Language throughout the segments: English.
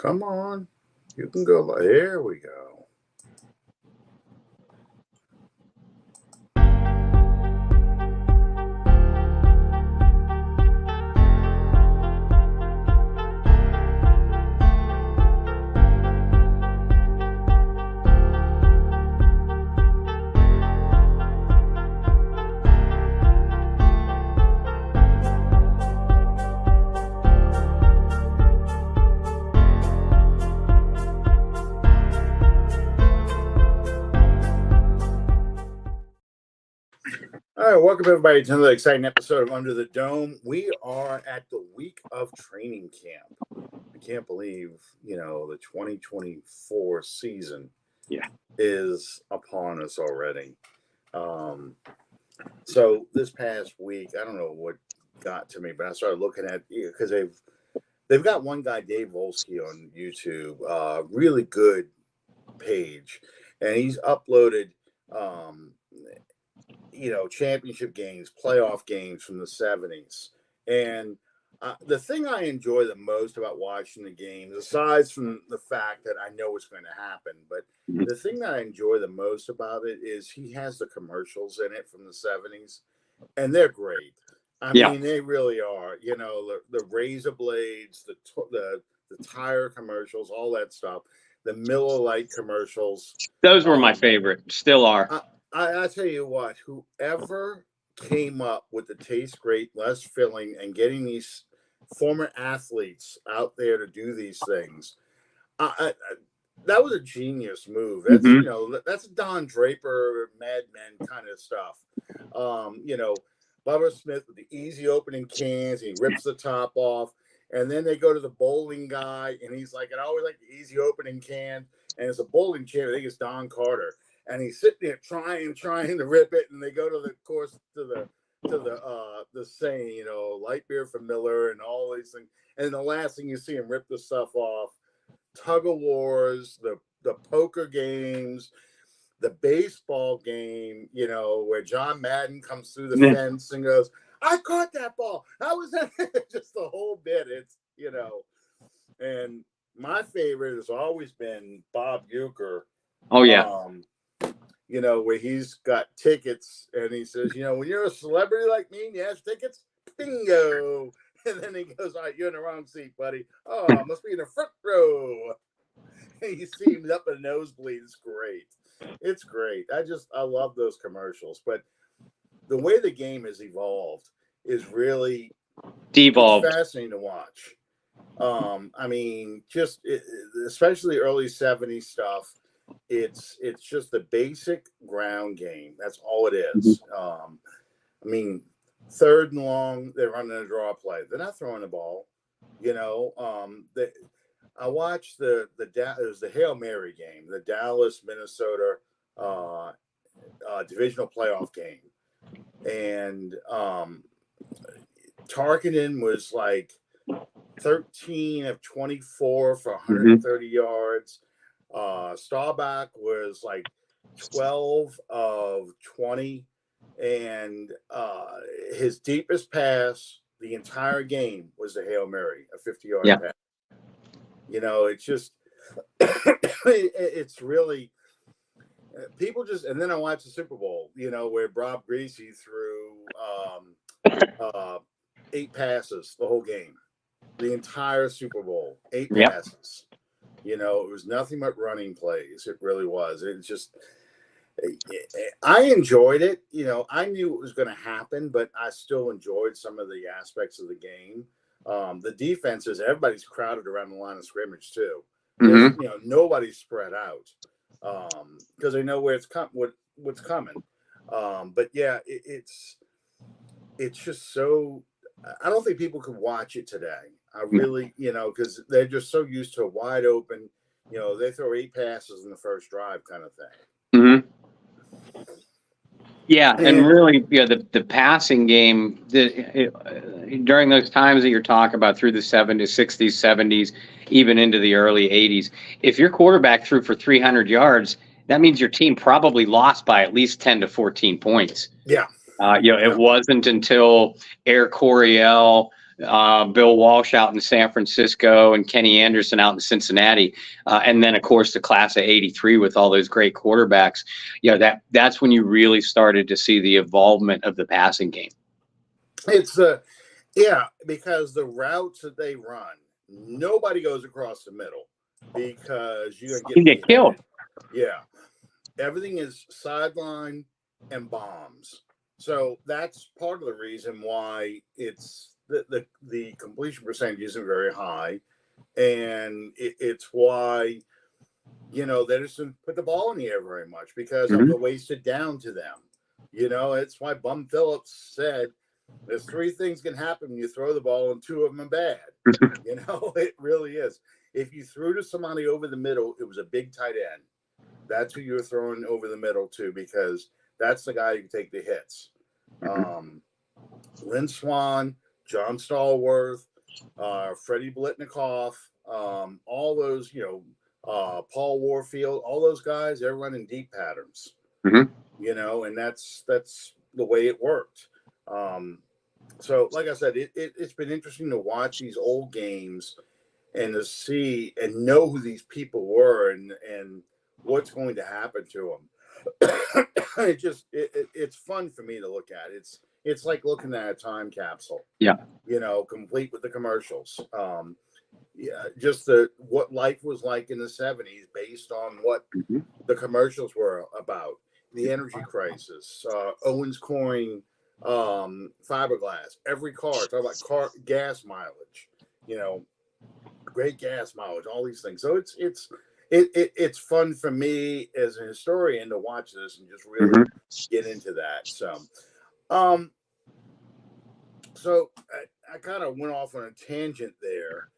Come on. You can go. There we go. All right, welcome everybody to another exciting episode of Under the Dome. We are at the week of training camp. I can't believe, the 2024 season is upon us already. So this past week, I don't know what got to me, but I started looking at because they've got one guy, Dave Volsky, on YouTube, really good page, and he's uploaded championship games, playoff games from the 70s. And the thing I enjoy the most about watching the games, aside from the fact that I know what's going to happen, but the thing that I enjoy the most about it is he has the commercials in it from the 70s, and they're great. I mean, they really are. The razor blades, the tire commercials, all that stuff, the Miller Lite commercials. Those were my favorite, still are. I tell you what, whoever came up with the taste great, less filling, and getting these former athletes out there to do these things, that was a genius move. That's that's Don Draper, Mad Men kind of stuff. Bubba Smith with the easy opening cans, and he rips the top off, and then they go to the bowling guy, and he's like, I always like the easy opening can, and it's a bowling chair. I think it's Don Carter. And he's sitting there trying to rip it, and they go to the saying, light beer from Miller and all these things. And the last thing you see him rip the stuff off, tug of wars, the poker games, the baseball game, where John Madden comes through the fence and goes, I caught that ball. How was that? Just the whole bit. It's, and my favorite has always been Bob Uecker. Oh, yeah. Where he's got tickets and he says, when you're a celebrity like me and you have tickets, bingo. And then he goes, all right, you're in the wrong seat, buddy. Oh, I must be in the front row. And you see him up in the nosebleed. It's great. It's great. I love those commercials. But the way the game has evolved is really devolved. Fascinating to watch. Especially early 70s stuff. It's just the basic ground game. That's all it is. Third and long, they're running a draw play. They're not throwing the ball. I watched it was the Hail Mary game, the Dallas, Minnesota divisional playoff game. And Tarkenton was like 13 of 24 for 130 yards. Staubach was like 12 of 20, and his deepest pass the entire game was the Hail Mary, a 50-yard pass. It's just it's really people just. And then I watched the Super Bowl, where Bob Greasy threw 8 passes the whole game, the entire Super Bowl, 8 passes. It was nothing but running plays. It really was. It's just, I enjoyed it. I knew it was going to happen, but I still enjoyed some of the aspects of the game. The defenses, everybody's crowded around the line of scrimmage too. Nobody's spread out because they know where what's coming. But yeah, it's just so. I don't think people could watch it today. I really, because they're just so used to a wide open, they throw 8 passes in the first drive kind of thing. Yeah, and really, the passing game during those times that you're talking about through the 70s, 60s, 70s, even into the early 80s, if your quarterback threw for 300 yards, that means your team probably lost by at least 10 to 14 points. Yeah. It wasn't until Air Coryell, Bill Walsh out in San Francisco and Kenny Anderson out in Cincinnati. And then, of course, the class of 83 with all those great quarterbacks. That's when you really started to see the involvement of the passing game. It's yeah, because the routes that they run, nobody goes across the middle because you get killed. Yeah, everything is sideline and bombs. So that's part of the reason why it's the completion percentage isn't very high, and it's why they just didn't put the ball in the air very much because of the wasted down to them. It's why Bum Phillips said there's 3 things can happen when you throw the ball and 2 of them are bad. It really is. If you threw to somebody over the middle, it was a big tight end. That's who you were throwing over the middle to because that's the guy who can take the hits. Lynn Swan, John Stallworth, Freddie Blitnikoff, all those, Paul Warfield, all those guys, they're running deep patterns, and that's the way it worked. So like I said, it's been interesting to watch these old games and to see and know who these people were and what's going to happen to them. It's fun for me to look at. It's like looking at a time capsule. Yeah. Complete with the commercials. Just what life was like in the 70s based on what the commercials were about. The energy crisis, Owens Corning, fiberglass, every car, talk about gas mileage, great gas mileage, all these things. So it's fun for me as a historian to watch this and just really get into that. So I kind of went off on a tangent there.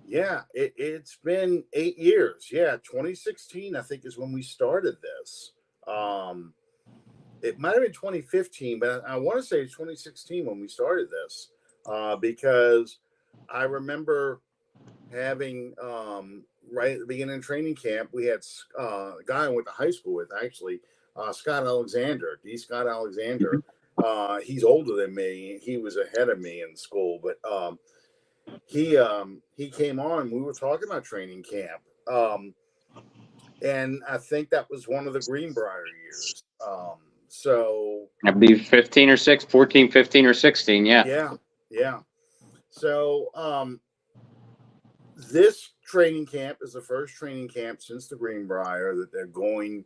It's been 8 years. 2016 I think is when we started this. It might have been 2015, but I want to say it's 2016 when we started this, because I remember having right at the beginning of training camp, we had a guy I went to high school with, actually, Scott Alexander, D. Scott Alexander. He's older than me. He was ahead of me in school, but he came on. We were talking about training camp, and I think that was one of the Greenbrier years. So I'd be 14, 15 or 16. Yeah. So, this training camp is the first training camp since the Greenbrier that they're going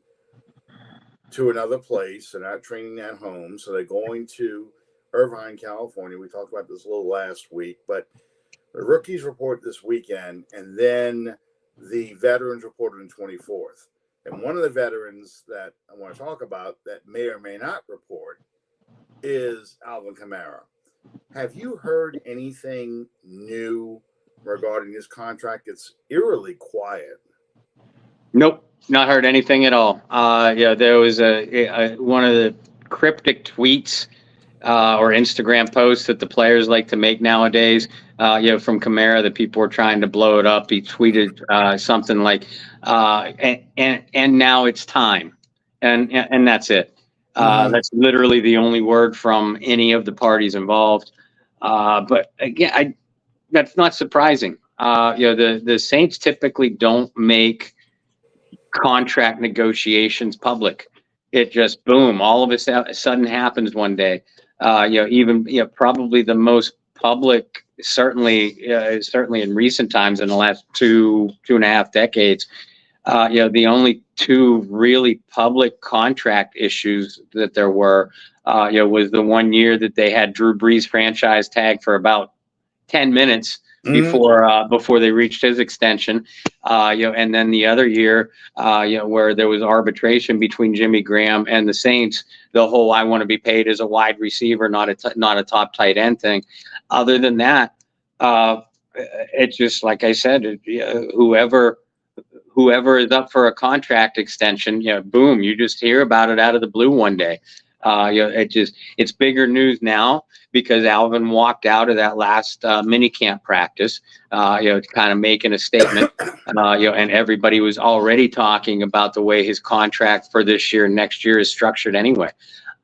to another place. They're not training at home. So they're going to Irvine, California. We talked about this a little last week, but the rookies report this weekend, and then the veterans reported on 24th. And one of the veterans that I want to talk about that may or may not report is Alvin Kamara. Have you heard anything new regarding his contract? It's eerily quiet. Nope, not heard anything at all. There was one of the cryptic tweets or Instagram posts that the players like to make nowadays, from Kamara that people were trying to blow it up. He tweeted something like, and now it's time. And that's it. That's literally the only word from any of the parties involved. But again, that's not surprising. The Saints typically don't make contract negotiations public. It just boom, all of a sudden happens one day. Probably the most public, certainly in recent times in the last two and a half decades. The only 2 really public contract issues that there were, was the 1 year that they had Drew Brees franchise tag for about 10 minutes before they reached his extension, and then the other year, where there was arbitration between Jimmy Graham and the Saints, the whole I want to be paid as a wide receiver, not a top tight end thing. Other than that, it's just like I said, whoever is up for a contract extension, boom, you just hear about it out of the blue one day. It's bigger news now because Alvin walked out of that last mini camp practice, kind of making a statement, and everybody was already talking about the way his contract for this year and next year is structured anyway.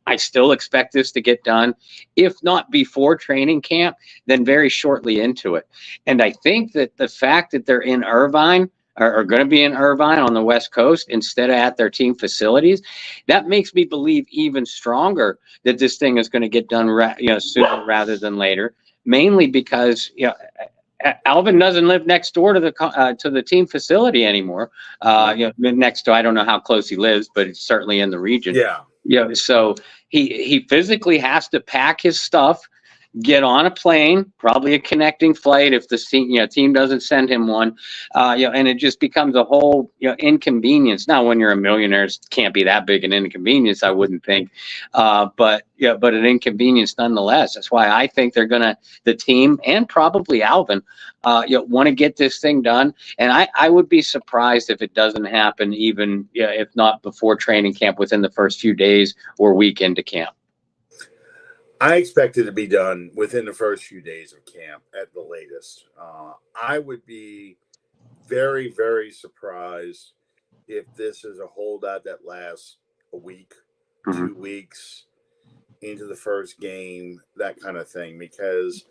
I still expect this to get done, if not before training camp, then very shortly into it. And I think that the fact that they're in Irvine, are going to be in Irvine on the West Coast instead of at their team facilities, that makes me believe even stronger that this thing is going to get done, sooner rather than later. Mainly because Alvin doesn't live next door to the team facility anymore. Next to, I don't know how close he lives, but it's certainly in the region. Yeah. So he physically has to pack his stuff, get on a plane, probably a connecting flight if the team doesn't send him one, and it just becomes a whole inconvenience. Now, when you're a millionaire, it can't be that big an inconvenience, I wouldn't think, but an inconvenience nonetheless. That's why I think the team and probably Alvin, want to get this thing done. And I would be surprised if it doesn't happen, even if not before training camp, within the first few days or week into camp. I expect it to be done within the first few days of camp at the latest. I would be very, very surprised if this is a holdout that lasts a week, 2 weeks into the first game, that kind of thing, because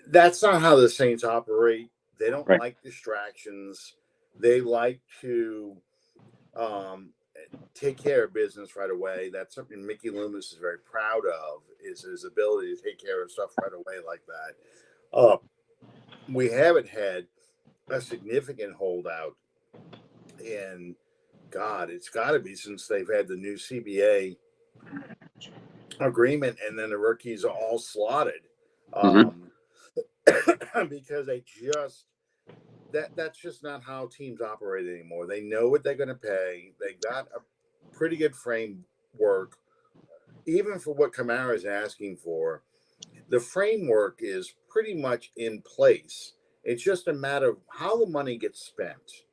that's not how the Saints operate. They don't like distractions. They like to take care of business right away. That's something Mickey Loomis is very proud of, is his ability to take care of stuff right away like that. We haven't had a significant holdout in, God, it's got to be since they've had the new CBA agreement, and then the rookies are all slotted. Because they just, that's just not how teams operate anymore. They know what they're going to pay. They got a pretty good framework, even for what Kamara is asking for. The framework is pretty much in place. It's just a matter of how the money gets spent.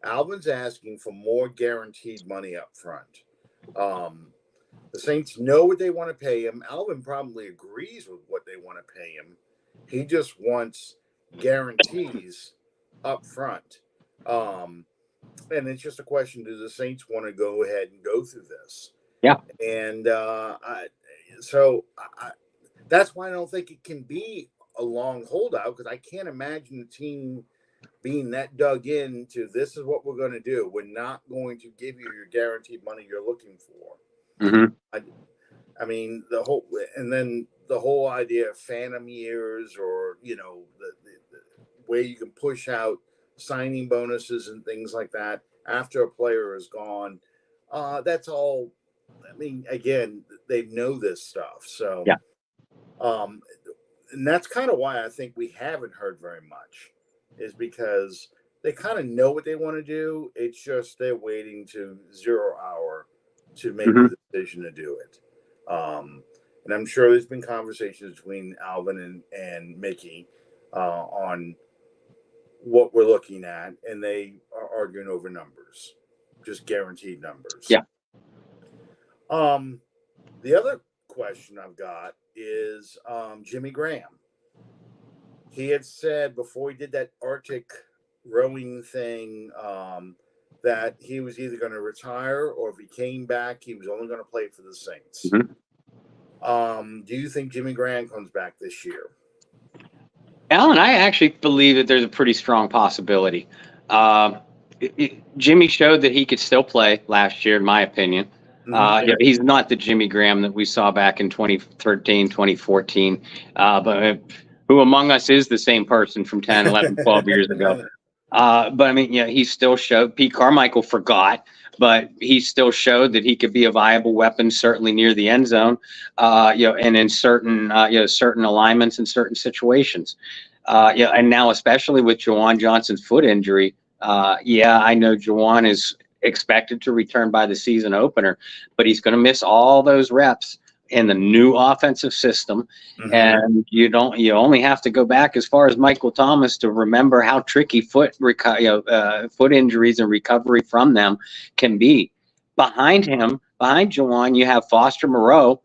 Alvin's asking for more guaranteed money up front. The Saints know what they want to pay him. Alvin probably agrees with what they want to pay him. He just wants guarantees up front. And it's just a question, do the Saints want to go ahead and go through this? Yeah. And that's why I don't think it can be a long holdout, because I can't imagine the team being that dug into, this is what we're going to do. We're not going to give you your guaranteed money you're looking for. I mean, the whole idea of phantom years, or, the way you can push out signing bonuses and things like that after a player is gone. That's all. I mean, again, they know this stuff. So, and that's kind of why I think we haven't heard very much, is because they kind of know what they want to do. It's just they're waiting to 0 hour to make the decision to do it. And I'm sure there's been conversations between Alvin and Mickey on what we're looking at, and they are arguing over numbers, just guaranteed numbers. Yeah. The other question I've got is Jimmy Graham. He had said before he did that Arctic rowing thing that he was either going to retire, or if he came back, he was only going to play for the Saints. Do you think Jimmy Graham comes back this year? Alan, I actually believe that there's a pretty strong possibility. Jimmy showed that he could still play last year, in my opinion. He's not the Jimmy Graham that we saw back in 2013, 2014. But who among us is the same person from 10, 11, 12 years ago? But I mean, he still showed. Pete Carmichael forgot, but he still showed that he could be a viable weapon, certainly near the end zone, and in certain, certain alignments and certain situations. And now, especially with Juwan Johnson's foot injury, I know Juwan is expected to return by the season opener, but he's going to miss all those reps in the new offensive system. And you only have to go back as far as Michael Thomas to remember how tricky foot injuries and recovery from them can be. Behind Juwan, you have Foster Moreau,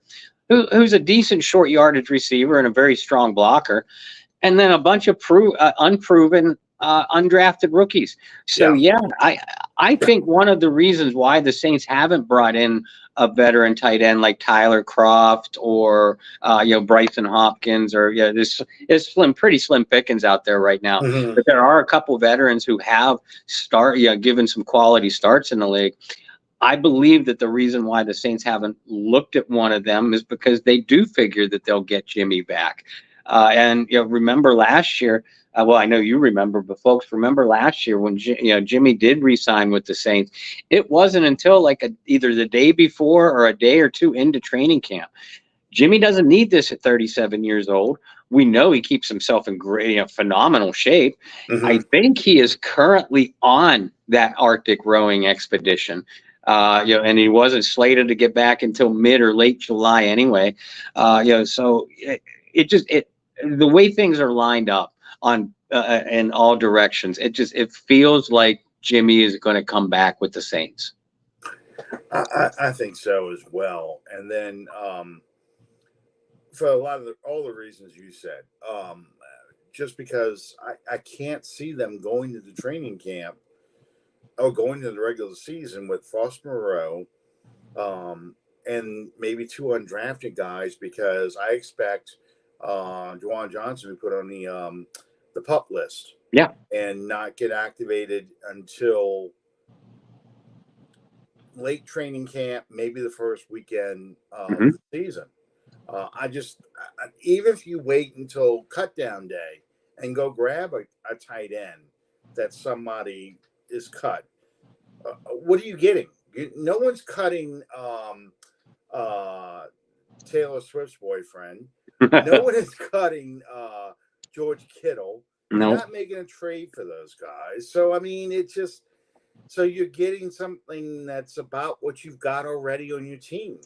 who's a decent short yardage receiver and a very strong blocker, and then a bunch of unproven undrafted rookies. So I think one of the reasons why the Saints haven't brought in a veteran tight end like Tyler Kroft or Bryson Hopkins, or there's pretty slim pickings out there right now. Mm-hmm. But there are a couple veterans who have given some quality starts in the league. I believe that the reason why the Saints haven't looked at one of them is because they do figure that they'll get Jimmy back. And remember last year. Well, I know you remember, but folks, remember last year when Jimmy did re-sign with the Saints. It wasn't until either the day before or a day or two into training camp. Jimmy doesn't need this at 37 years old. We know he keeps himself in great, phenomenal shape. Mm-hmm. I think he is currently on that Arctic rowing expedition. And he wasn't slated to get back until mid or late July anyway. So the way things are lined up on in all directions, it feels like Jimmy is going to come back with the Saints. I think so as well. And then for all the reasons you said, just because I can't see them going to the training camp or going to the regular season with Foster Moreau and maybe 2 undrafted guys, because I expect Juwan Johnson to be put on the PUP list. Yeah. And not get activated until late training camp, maybe the first weekend of the season. Even if you wait until cut down day and go grab a tight end that somebody is cut, what are you getting? No one's cutting Taylor Swift's boyfriend. No one is cutting George Kittle. No. You're not making a trade for those guys. So, I mean, so you're getting something that's about what you've got already on your team.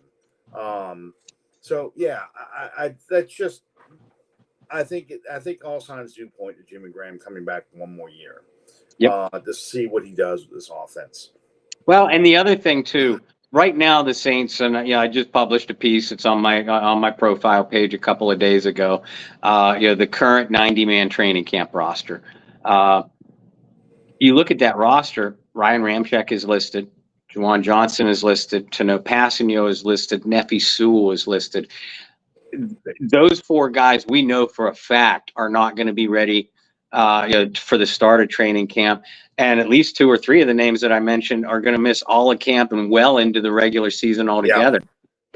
I think all signs do point to Jimmy Graham coming back one more year. To see what he does with this offense. Well, and the other thing too, right now the Saints, and I just published a piece. It's on my profile page a couple of days ago. The current 90-man training camp roster. You look at that roster. Ryan Ramczyk is listed. Juwan Johnson is listed. Tano Passanio is listed. Nefi Sewell is listed. Those 4 guys we know for a fact are not going to be ready for the start of training camp. And at least 2 or 3 of the names that I mentioned are going to miss all of camp and well into the regular season altogether.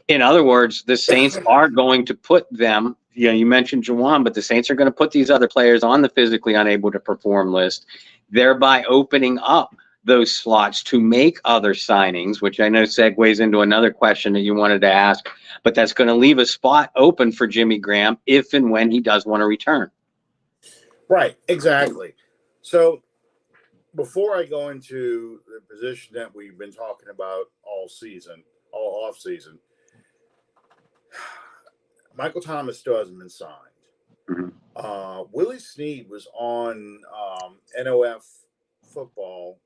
Yeah. In other words, the Saints are going to put them, you mentioned Juwan, but the Saints are going to put these other players on the physically unable to perform list, thereby opening up those slots to make other signings, which I know segues into another question that you wanted to ask, but that's going to leave a spot open for Jimmy Graham if and when he does want to return. Right, exactly. So before I go into the position that we've been talking about all off season, Michael Thomas still hasn't been signed. Mm-hmm. Willie Snead was on NOF football.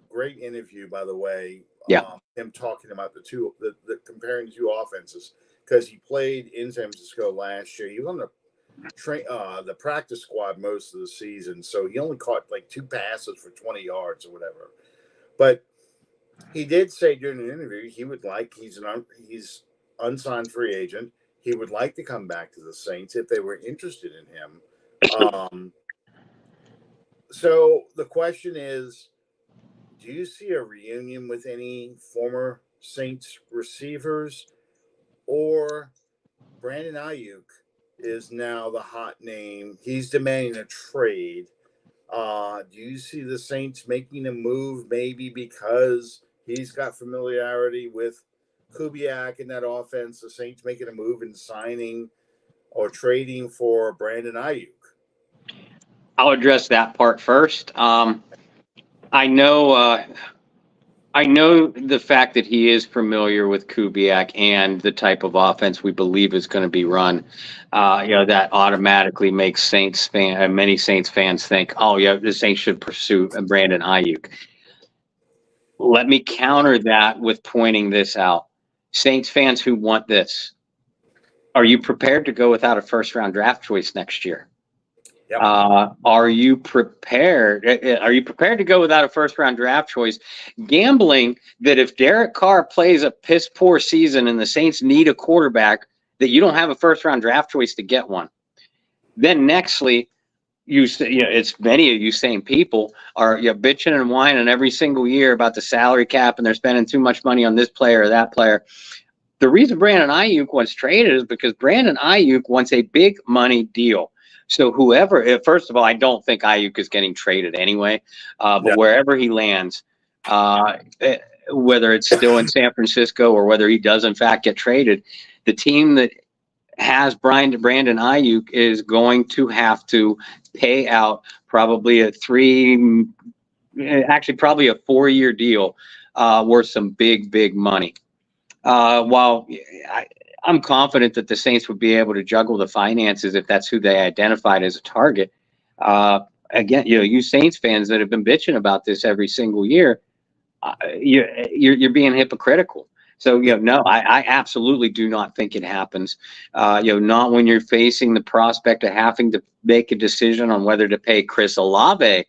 Great interview, by the way. Him talking about the comparing the 2 offenses, because he played in San Francisco last year. He was on the practice squad most of the season, so he only caught 2 passes for 20 yards or whatever. But he did say during the interview he's unsigned free agent. He would like to come back to the Saints if they were interested in him. So the question is, do you see a reunion with any former Saints receivers, or Brandon Ayuk is now the hot name? He's demanding a trade. Do you see the Saints making a move, maybe because he's got familiarity with Kubiak in that offense, the Saints making a move and signing or trading for Brandon Ayuk? I'll address that part first. I know the fact that he is familiar with Kubiak and the type of offense we believe is going to be run. That automatically makes many Saints fans think, the Saints should pursue Brandon Ayuk. Let me counter that with pointing this out. Saints fans who want this, are you prepared to go without a first-round draft choice next year? Yep. Are you prepared? Are you prepared to go without a first round draft choice, gambling that if Derek Carr plays a piss poor season and the Saints need a quarterback, that you don't have a first round draft choice to get one? Then nextly, it's many of you same people are bitching and whining every single year about the salary cap and they're spending too much money on this player or that player. The reason Brandon Ayuk wants traded is because Brandon Ayuk wants a big money deal. So first of all, I don't think Ayuk is getting traded anyway, but wherever he lands, whether it's still in San Francisco or whether he does in fact get traded, the team that has Brandon Ayuk is going to have to pay out probably probably a 4-year deal worth some big money. While I'm confident that the Saints would be able to juggle the finances if that's who they identified as a target. Again, you Saints fans that have been bitching about this every single year, you're being hypocritical. So, no, I absolutely do not think it happens. Not when you're facing the prospect of having to make a decision on whether to pay Chris Olave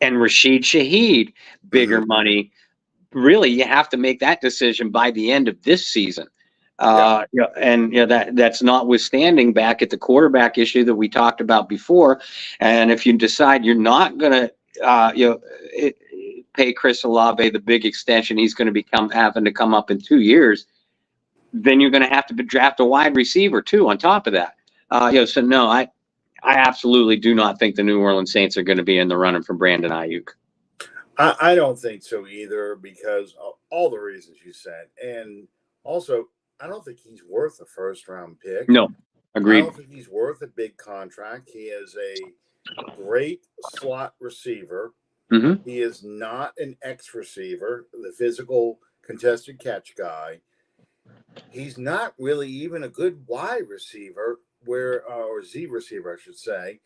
and Rashid Shaheed bigger money. Really, you have to make that decision by the end of this season. That's notwithstanding back at the quarterback issue that we talked about before. And if you decide you're not going to, pay Chris Olave the big extension he's going to having to come up in 2 years, then you're going to have to draft a wide receiver too on top of that. So no, I absolutely do not think the New Orleans Saints are going to be in the running for Brandon Ayuk. I don't think so either because of all the reasons you said. And also, I don't think he's worth a first-round pick. No, agreed. I don't think he's worth a big contract. He is a great slot receiver. Mm-hmm. He is not an X receiver, the physical contested catch guy. He's not really even a good wide receiver or Z receiver, I should say,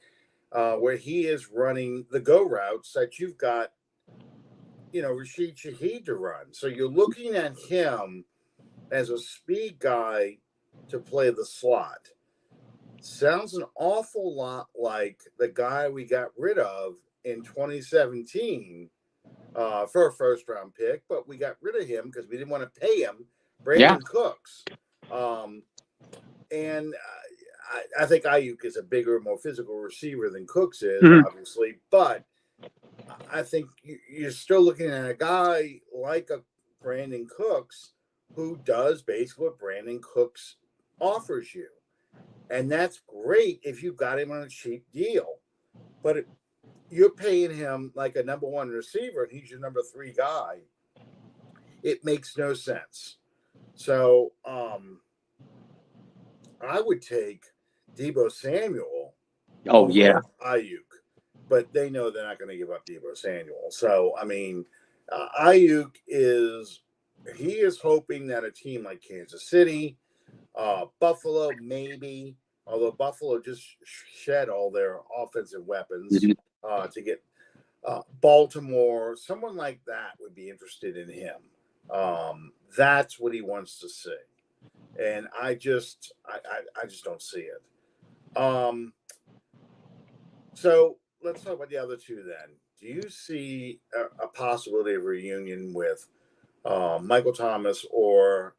where he is running the go routes that you've got, Rashid Shaheed to run. So you're looking at him as a speed guy to play the slot. Sounds an awful lot like the guy we got rid of in 2017 for a first-round pick, but we got rid of him because we didn't want to pay him, Brandon Cooks. And I think Ayuk is a bigger, more physical receiver than Cooks is, obviously, but I think you're still looking at a guy like a Brandon Cooks who does basically what Brandon Cooks offers you. And that's great if you got him on a cheap deal. But you're paying him like a number one receiver and he's your number 3 guy. It makes no sense. So I would take Deebo Samuel over Ayuk. But they know they're not going to give up Deebo Samuel. So, I mean, Ayuk is hoping that a team like Kansas City, Buffalo, maybe, although Buffalo just shed all their offensive weapons to get Baltimore, someone like that would be interested in him. That's what he wants to see. And I just don't see it. So let's talk about the other two then. Do you see a possibility of reunion with Michael Thomas or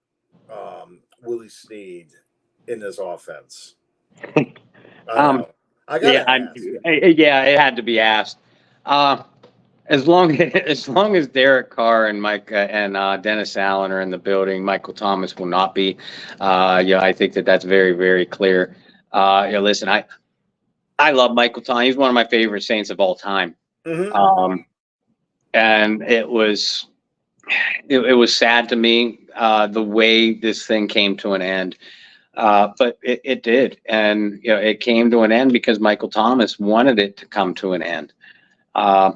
Willie Snead in this offense? It had to be asked. As long as Derek Carr and Dennis Allen are in the building, Michael Thomas will not be. I think that's very, very clear. Listen, I love Michael Thomas. He's one of my favorite Saints of all time. Mm-hmm. And it was sad to me the way this thing came to an end. But it did, and it came to an end because Michael Thomas wanted it to come to an end. I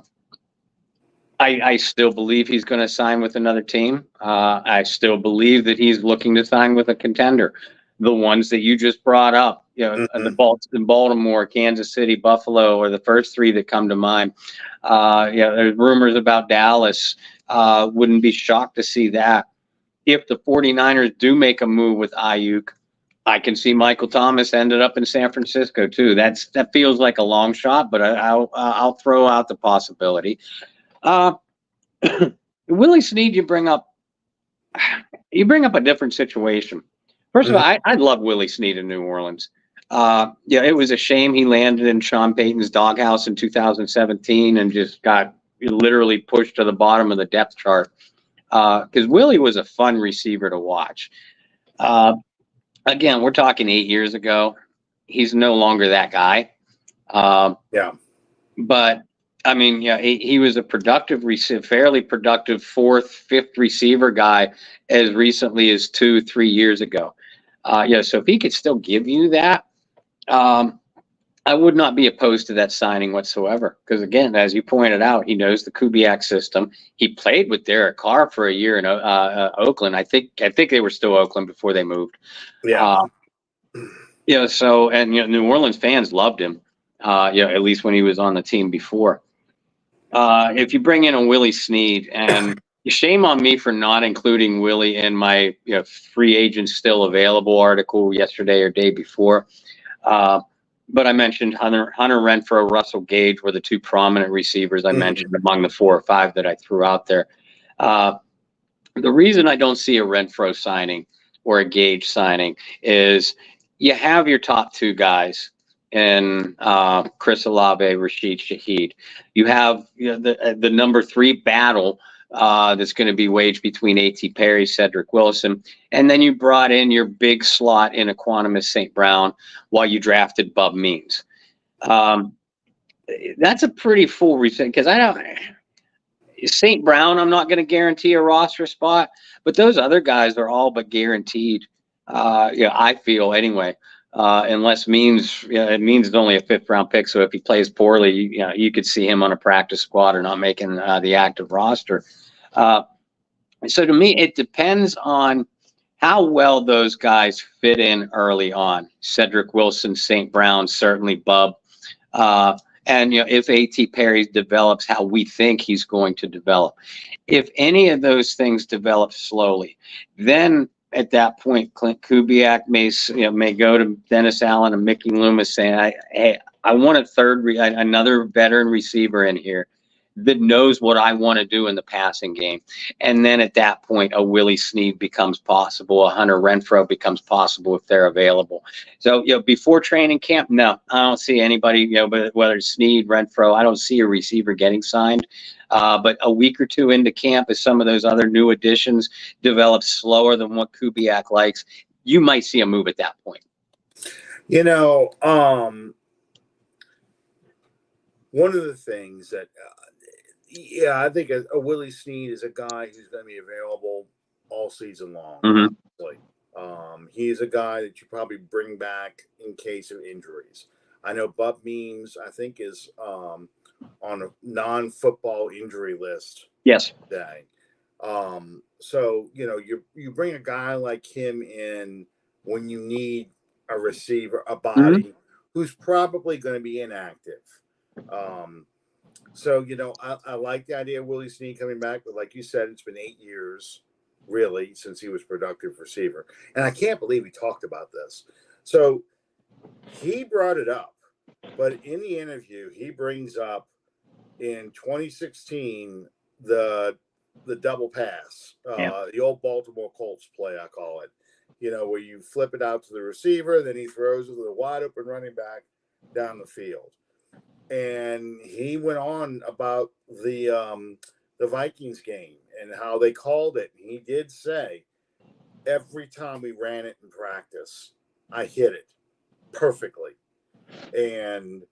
still believe he's going to sign with another team. I still believe that he's looking to sign with a contender. The ones that you just brought up, the Baltimore, Kansas City, Buffalo are the first 3 that come to mind. There's rumors about Dallas. Wouldn't be shocked to see that. If the 49ers do make a move with Ayuk, I can see Michael Thomas ended up in San Francisco too. That feels like a long shot, but I'll throw out the possibility. Uh, Willie Snead, you bring up a different situation. First of all, I love Willie Snead in New Orleans. Yeah, it was a shame he landed in Sean Payton's doghouse in 2017 and just got literally pushed to the bottom of the depth chart. Because Willie was a fun receiver to watch. Again, we're talking 8 years ago. He's no longer that guy. Yeah. But I mean, yeah, he was a fairly productive fourth, fifth receiver guy as recently as 2-3 years ago. Yeah, so if he could still give you that, I would not be opposed to that signing whatsoever. Because again, as you pointed out, he knows the Kubiak system. He played with Derek Carr for a year in Oakland. I think they were still Oakland before they moved. Yeah. So and New Orleans fans loved him. At least when he was on the team before. If you bring in a Willie Snead, and shame on me for not including Willie in my free agent still available article yesterday or day before. But I mentioned Hunter Renfrow, Russell Gage were the two prominent receivers I mentioned among the 4 or 5 that I threw out there. The reason I don't see a Renfrow signing or a Gage signing is you have your top 2 guys in Chris Olave, Rashid Shaheed. You have the number 3 battle that's going to be waged between A.T. Perry, Cedric Wilson, and then you brought in your big slot in Equanimus St. Brown while you drafted Bub Means. That's a pretty full reset because St. Brown, I'm not going to guarantee a roster spot, but those other guys are all but guaranteed. I feel anyway. Unless it means it's only a 5th round pick. So if he plays poorly, you could see him on a practice squad or not making the active roster. So to me, it depends on how well those guys fit in early on. Cedric Wilson, St. Brown, certainly Bub. And if A.T. Perry develops how we think he's going to develop. If any of those things develop slowly, then at that point, Clint Kubiak may go to Dennis Allen and Mickey Loomis saying, "Hey, I want another veteran receiver in here that knows what I want to do in the passing game." And then at that point, a Willie Snead becomes possible, a Hunter Renfrow becomes possible if they're available. So before training camp, no, I don't see anybody. Whether it's Snead, Renfrow, I don't see a receiver getting signed. But a week or 2 into camp, as some of those other new additions develop slower than what Kubiak likes, you might see a move at that point. One of the things that, I think a Willie Snead is a guy who's going to be available all season long. Mm-hmm. He's a guy that you probably bring back in case of injuries. I know Bub Means, I think, is on a non-football injury list. Yes. Today. So you bring a guy like him in when you need a receiver, a body who's probably going to be inactive. So I like the idea of Willie Snead coming back, but like you said, it's been 8 years really since he was productive receiver, and I can't believe we talked about this. So he brought it up, but in the interview, he brings up in 2016 the double pass, the old Baltimore Colts play, I call it. Where you flip it out to the receiver, then he throws it to the wide open running back down the field. And he went on about the Vikings game and how they called it. He did say, every time we ran it in practice, I hit it perfectly. And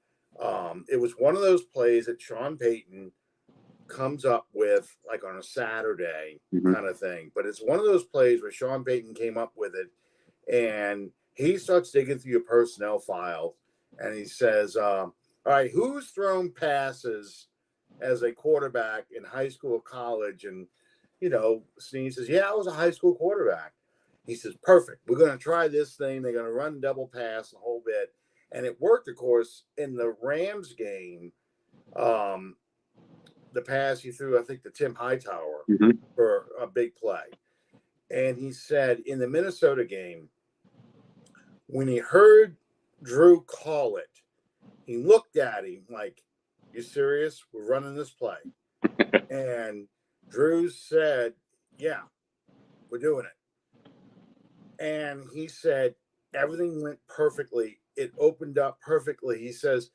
it was one of those plays that Sean Payton comes up with like on a Saturday kind of thing. But it's one of those plays where Sean Payton came up with it, and he starts digging through your personnel file, and he says, all right, who's thrown passes as a quarterback in high school or college? And, Snead says, yeah, I was a high school quarterback. He says, perfect. We're going to try this thing. They're going to run double pass the whole bit. And it worked, of course, in the Rams game. The pass he threw, I think, to Tim Hightower for a big play. And he said in the Minnesota game, When he heard Drew call it, he looked at him like, "You serious? We're running this play." And Drew said, "Yeah, we're doing it." And he said, everything went perfectly. It opened up perfectly. He says,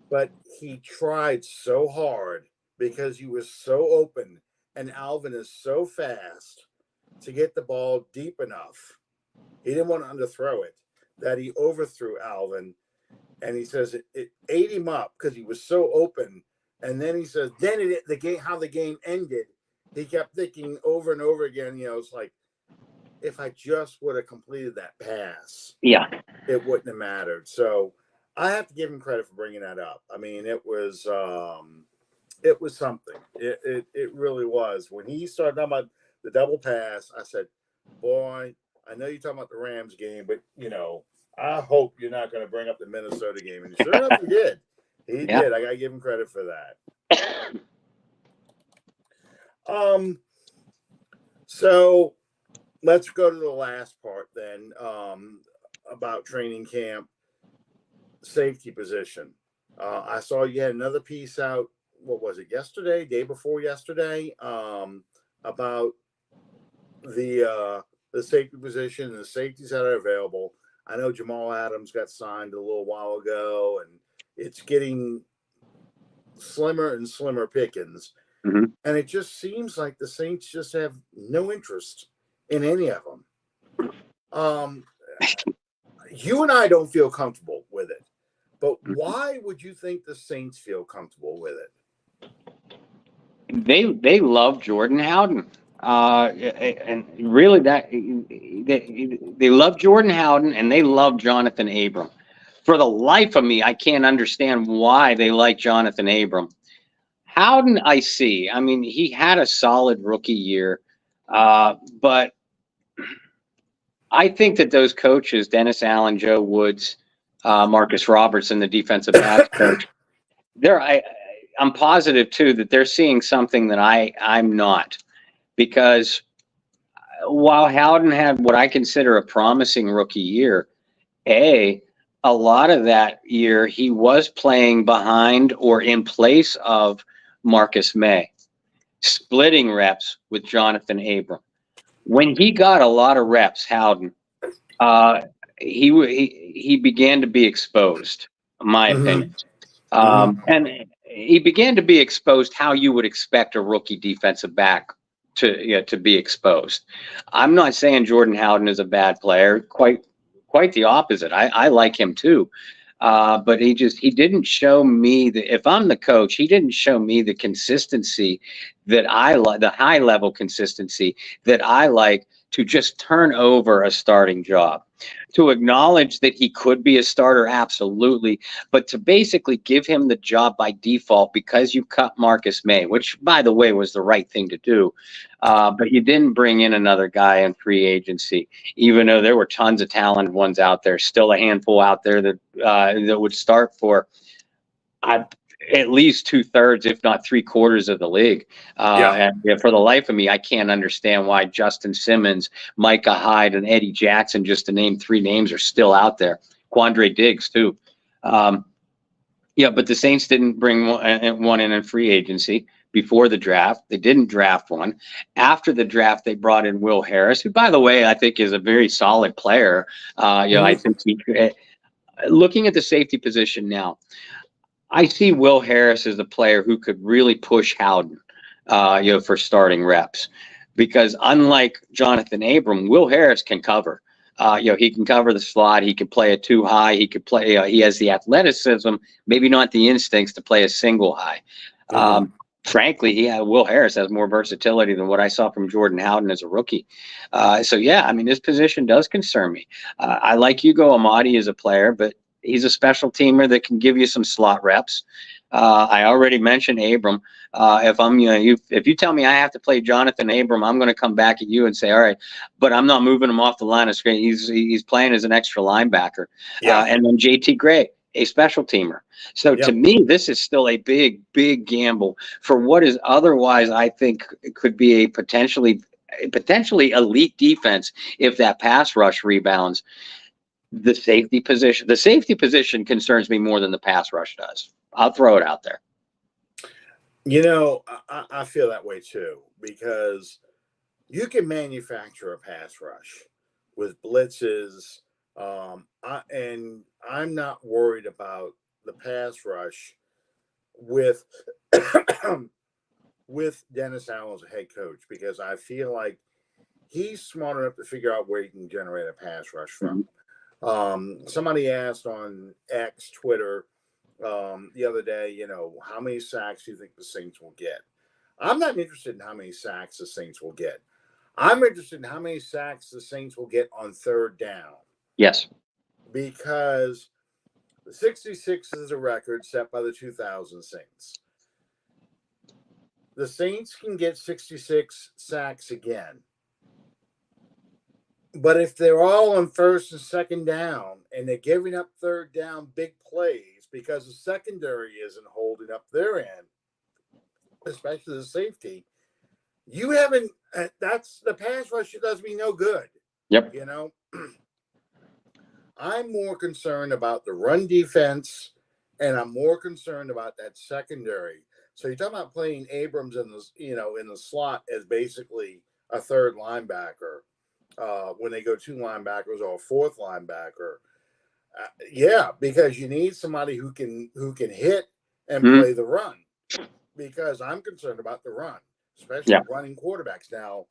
but he tried so hard because he was so open, and Alvin is so fast to get the ball deep enough. He didn't want to underthrow it, that he overthrew Alvin. And he says it ate him up because he was so open. And then he says, the game, how the game ended, he kept thinking over and over again, it's like, if I just would have completed that pass, Yeah, it wouldn't have mattered. So I have to give him credit for bringing that up. I mean, it was something. It really was. When he started talking about the double pass, I said, boy, I know you're talking about the Rams game, but I hope you're not going to bring up the Minnesota game. And sure enough, he did. He did. I got to give him credit for that. So let's go to the last part then, about training camp, safety position. I saw you had another piece out. What was it? Yesterday, day before yesterday, about the safety position and the safeties that are available. I know Jamal Adams got signed a little while ago, and it's getting slimmer and slimmer pickings. Mm-hmm. And it just seems like the Saints just have no interest in any of them. You and I don't feel comfortable with it, but why would you think the Saints feel comfortable with it? They love Jordan Howden. And really they love Jordan Howden, and they love Jonathan Abram. For the life of me, I can't understand why they like Jonathan Abram. Howden, I see. I mean, he had a solid rookie year, but I think that those coaches, Dennis Allen, Joe Woods, Marcus Robertson, the defensive backs coach, I'm positive too that they're seeing something that I'm not, because while Howden had what I consider a promising rookie year, a lot of that year he was playing behind or in place of Marcus May, splitting reps with Jonathan Abram. When he got a lot of reps, Howden, he began to be exposed, in my opinion. And he began to be exposed how you would expect a rookie defensive back to be exposed. I'm not saying Jordan Howden is a bad player. Quite the opposite. I like him too. But he didn't show me that. If I'm the coach, he didn't show me the consistency that I like, the high level consistency that I like, to just turn over a starting job, to acknowledge that he could be a starter, absolutely, but to basically give him the job by default because you cut Marcus May, which, by the way, was the right thing to do. But you didn't bring in another guy in free agency, even though there were tons of talented ones out there, still a handful out there that would start for at least 2/3, if not 3/4 of the league. And for the life of me, I can't understand why Justin Simmons, Micah Hyde, and Eddie Jackson, just to name 3 names, are still out there. Quandre Diggs too. But the Saints didn't bring one in free agency before the draft. They didn't draft one. After the draft, they brought in Will Harris, who, by the way, I think is a very solid player. I think looking at the safety position now, I see Will Harris as a player who could really push Howden, for starting reps, because unlike Jonathan Abram, Will Harris can cover. He can cover the slot. He can play a 2 high. He could play. He has the athleticism, maybe not the instincts to play a single high. Frankly, Will Harris has more versatility than what I saw from Jordan Howden as a rookie. This position does concern me. I like Hugo Amadi as a player, but he's a special teamer that can give you some slot reps. I already mentioned Abram. If you tell me I have to play Jonathan Abram, I'm going to come back at you and say, all right, but I'm not moving him off the line of scrimmage. He's playing as an extra linebacker. And then JT Gray, a special teamer. So to me, this is still a big, big gamble for what is otherwise, I think, could be a potentially elite defense if that pass rush rebounds. the safety position. The safety position concerns me more than the pass rush does. I'll throw it out there. You know, I feel that way too, because you can manufacture a pass rush with blitzes. And I'm not worried about the pass rush with with Dennis Allen as a head coach, because I feel like he's smart enough to figure out where he can generate a pass rush from. Somebody asked on X, Twitter, the other day, you know, how many sacks do you think the Saints will get? I'm not interested in how many sacks the Saints will get. I'm interested in how many sacks the Saints will get on third down. Yes. Because the 66 is a record set by the 2000 Saints. The Saints can get 66 sacks again. But if they're all on first and second down and they're giving up third down big plays because the secondary isn't holding up their end, especially the safety, you haven't, that's the pass rush does me no good. Yep. You know, I'm more concerned about the run defense, and I'm more concerned about that secondary. So you're talking about playing Abrams in the, you know, in the slot as basically a third linebacker. When they go two linebackers or a fourth linebacker, yeah, because you need somebody who can hit and play the run. Because I'm concerned about the run, especially running quarterbacks. Now,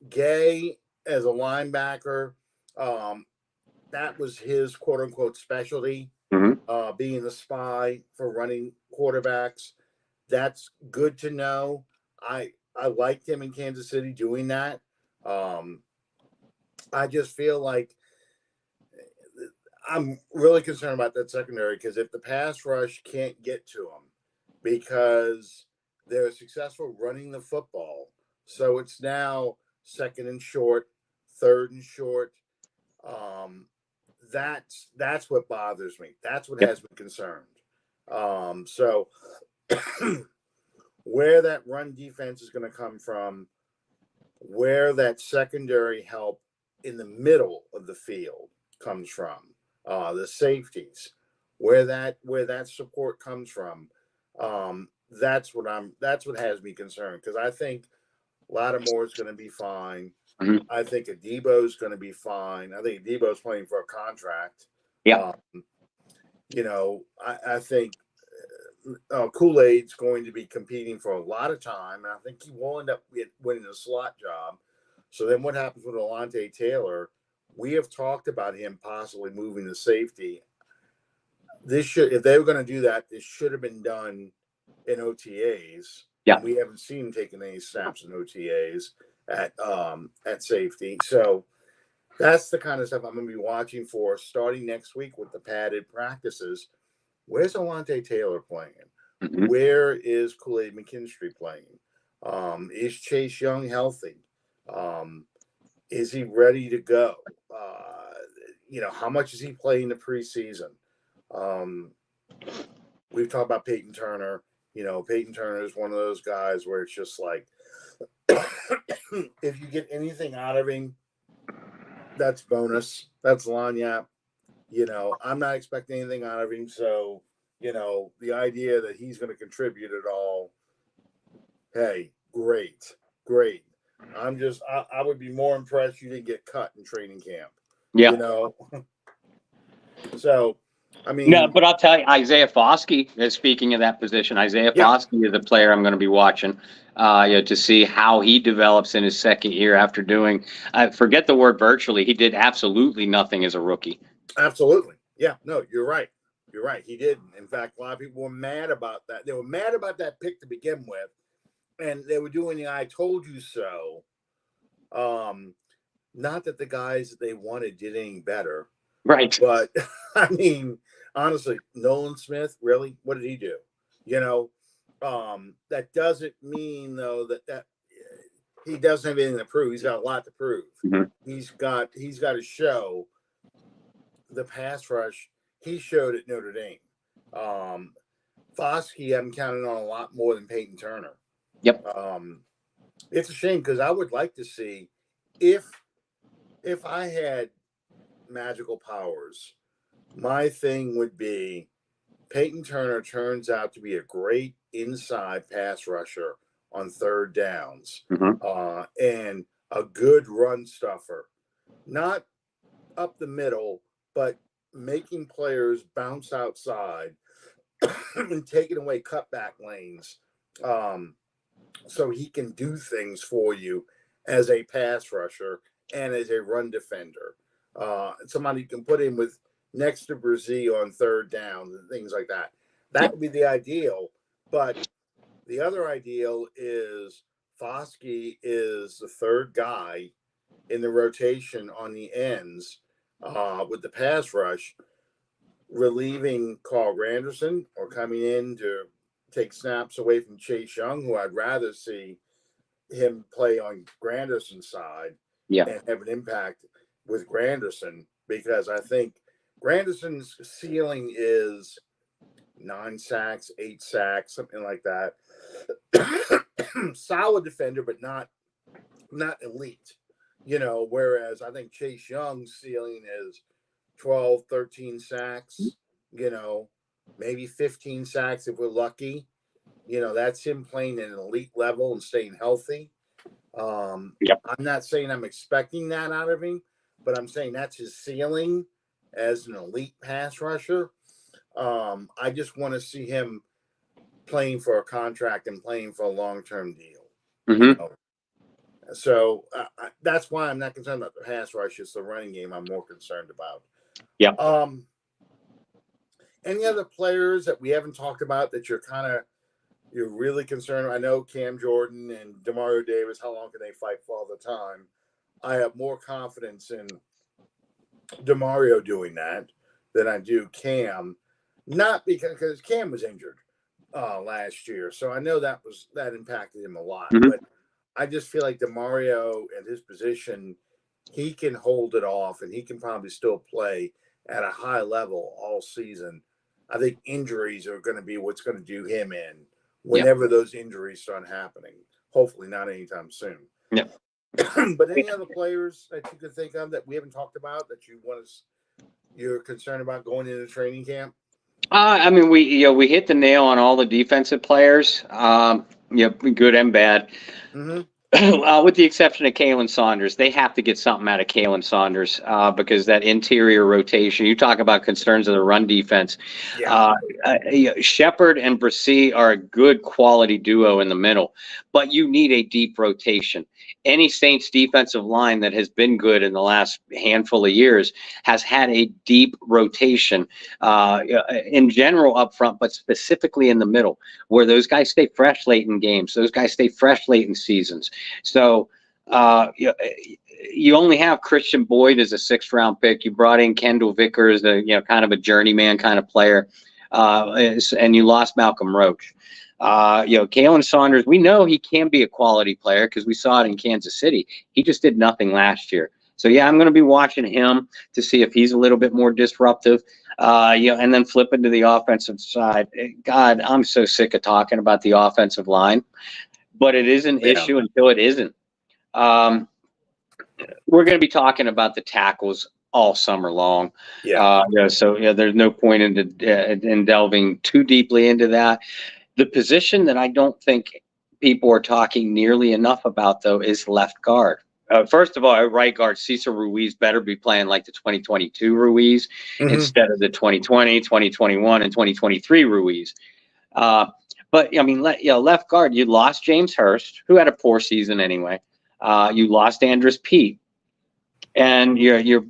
Gay as a linebacker, that was his quote unquote specialty, being the spy for running quarterbacks. That's good to know. I liked him in Kansas City doing that. I just feel like I'm really concerned about that secondary, because if the pass rush can't get to them because they're successful running the football, so it's now second and short, third and short. That's what bothers me. That's what has me concerned. So where that run defense is going to come from, where that secondary help in the middle of the field comes from, the safeties, where that support comes from, that's what has me concerned, because I think Lattimore is going to be fine. I think Adebo is going to be fine. I think Adebo's playing for a contract. Yeah. You know, I think Kool-Aid's going to be competing for a lot of time, and I think he will end up winning a slot job. So then what happens with Alontae Taylor? We have talked about him possibly moving to safety. If they were going to do that, this should have been done in OTAs. Yeah. We haven't seen him taking any snaps in OTAs at safety. So that's the kind of stuff I'm going to be watching for starting next week with the padded practices. Where's Alontae Taylor playing? Where is Kool-Aid McKinstry playing? Is Chase Young healthy? Is he ready to go? You know, how much is he playing in the preseason? We've talked about Peyton Turner. You know, Peyton Turner is one of those guys where it's just like, if you get anything out of him, that's bonus. That's lagniappe. You know, I'm not expecting anything out of him. So, you know, the idea that he's going to contribute at all, hey, great. I would be more impressed you didn't get cut in training camp. Yeah. You know? So, I mean. No, but I'll tell you, Isaiah Foskey is speaking of that position. Isaiah Foskey is the player I'm going to be watching to see how he develops in his second year after doing, forget the word virtually, he did absolutely nothing as a rookie. Absolutely. Yeah, no, you're right. He didn't. In fact, a lot of people were mad about that. They were mad about that pick to begin with, and they were doing the "I told you so." Not that the guys that they wanted did any better, right? But I mean, honestly, Nolan Smith, really, what did he do? You know, that doesn't mean though that he doesn't have anything to prove. He's got a lot to prove. He's got to show the pass rush he showed at Notre Dame. Foskey, I'm counting on a lot more than Peyton Turner. Yep. It's a shame, because I would like to see if I had magical powers, my thing would be Peyton Turner turns out to be a great inside pass rusher on third downs, and a good run stuffer. Not up the middle, but making players bounce outside and taking away cutback lanes, so he can do things for you as a pass rusher and as a run defender. Somebody you can put in with next to Brzee on third down and things like that. That would be the ideal. But the other ideal is Foskey is the third guy in the rotation on the ends with the pass rush, relieving Carl Granderson or coming in to take snaps away from Chase Young, who I'd rather see him play on Granderson's side and have an impact with Granderson, because I think Granderson's ceiling is 9 sacks, 8 sacks, something like that. Solid defender, but not elite, whereas I think Chase Young's ceiling is 12, 13 sacks, maybe 15 sacks if we're lucky. That's him playing at an elite level and staying healthy. I'm not saying I'm expecting that out of him, but I'm saying that's his ceiling as an elite pass rusher. I just want to see him playing for a contract and playing for a long-term deal. So that's why I'm not concerned about the pass rush. It's the running game I'm more concerned about. Any other players that we haven't talked about that you're really concerned? I know Cam Jordan and Demario Davis, how long can they fight for all the time? I have more confidence in Demario doing that than I do Cam. Not because Cam was injured last year, so I know that impacted him a lot. But I just feel like Demario at his position, he can hold it off, and he can probably still play at a high level all season. I think injuries are going to be what's going to do him in whenever those injuries start happening. Hopefully not anytime soon. But any other players that you could think of that we haven't talked about that you're concerned about going into training camp? I mean, we hit the nail on all the defensive players, good and bad. With the exception of Kalen Saunders. They have to get something out of Kalen Saunders because that interior rotation, you talk about concerns of the run defense. Shepard and Brzee are a good quality duo in the middle, but you need a deep rotation. Any Saints defensive line that has been good in the last handful of years has had a deep rotation in general up front, but specifically in the middle, where those guys stay fresh late in games. Those guys stay fresh late in seasons. So you only have Christian Boyd as a 6th-round pick. You brought in Kendall Vickers, kind of a journeyman kind of player, and you lost Malcolm Roach. Kalen Saunders, we know he can be a quality player because we saw it in Kansas City. He just did nothing last year. So, I'm going to be watching him to see if he's a little bit more disruptive, and then flipping to the offensive side. God, I'm so sick of talking about the offensive line, but it is an issue until it isn't. We're going to be talking about the tackles all summer long. So there's no point in delving too deeply into that. The position that I don't think people are talking nearly enough about, though, is left guard. First of all, at right guard, Cesar Ruiz better be playing like the 2022 Ruiz instead of the 2020, 2021, and 2023 Ruiz. But, I mean, left guard, you lost James Hurst, who had a poor season anyway. You lost Andres Pete. And you're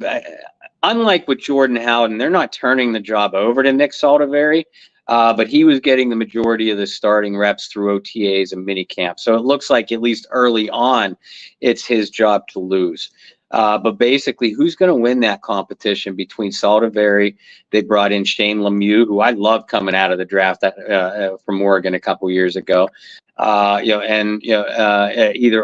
unlike with Jordan Howden, they're not turning the job over to Nick Saldivari. But he was getting the majority of the starting reps through OTAs and minicamp. So it looks like at least early on, it's his job to lose. But basically, who's going to win that competition between Saldivari? They brought in Shane Lemieux, who I love coming out of the draft from Oregon a couple years ago. Either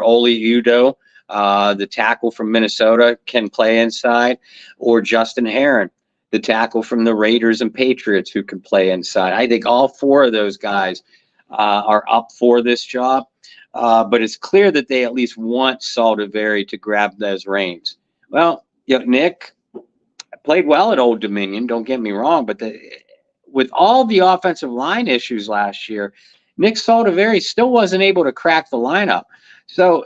Oli Udoh, the tackle from Minnesota, can play inside, or Justin Herron, the tackle from the Raiders and Patriots, who can play inside. I think all 4 of those guys are up for this job, but it's clear that they at least want Saldivari to grab those reins. Well, Nick, played well at Old Dominion. Don't get me wrong, but with all the offensive line issues last year, Nick Soldeveri still wasn't able to crack the lineup. So,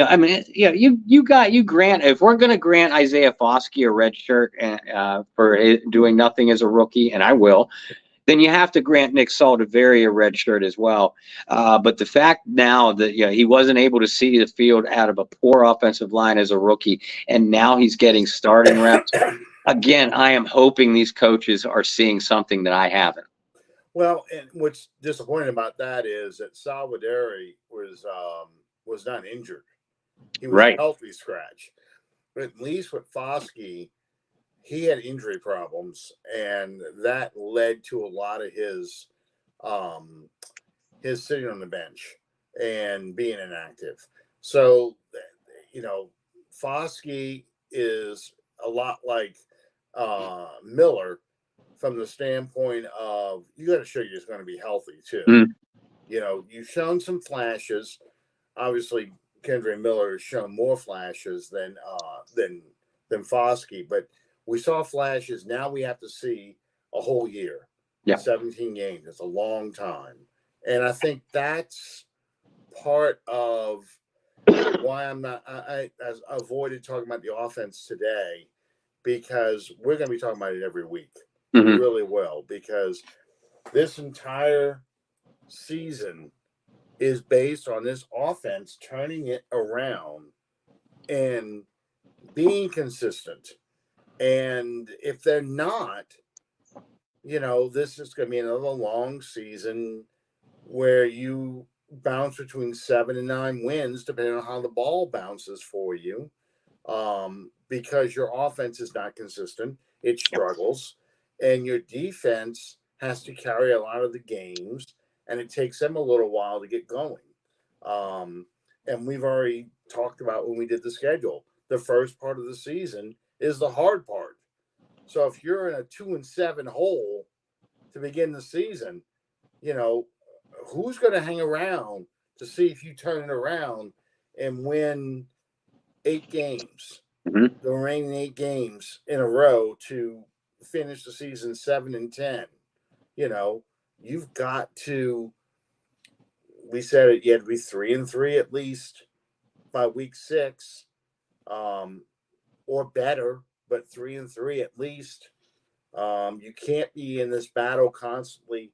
I mean, you grant, if we're going to grant Isaiah Foskey a red shirt for doing nothing as a rookie, and I will, then you have to grant Nick Soldeveri a red shirt as well. But the fact now that he wasn't able to see the field out of a poor offensive line as a rookie, and now he's getting starting reps. Again, I am hoping these coaches are seeing something that I haven't. Well, and what's disappointing about that is that Soldeveri was not injured. He was a healthy scratch. But at least with Foskey, he had injury problems, and that led to a lot of his sitting on the bench and being inactive. So, Foskey is a lot like Miller from the standpoint of you got to show you're going to be healthy too. You've shown some flashes. Obviously, Kendre Miller has shown more flashes than Foskey, but we saw flashes. Now we have to see a whole year. 17 games. It's a long time. And I think that's part of why I avoided talking about the offense today, because we're going to be talking about it every week. We really will, because this entire season is based on this offense turning it around and being consistent. And if they're not, this is going to be another long season where you bounce between 7 and 9 wins, depending on how the ball bounces for you, because your offense is not consistent. It struggles, and your defense has to carry a lot of the games, and it takes them a little while to get going. And we've already talked about when we did the schedule, the first part of the season is the hard part. So if you're in a 2-7 hole to begin the season, who's going to hang around to see if you turn it around and win 8 games, the remaining 8 games in a row to finish the season 7-10? You've got to, we said it, you had to be 3-3 at least by week 6, or better, but 3-3 at least. You can't be in this battle constantly.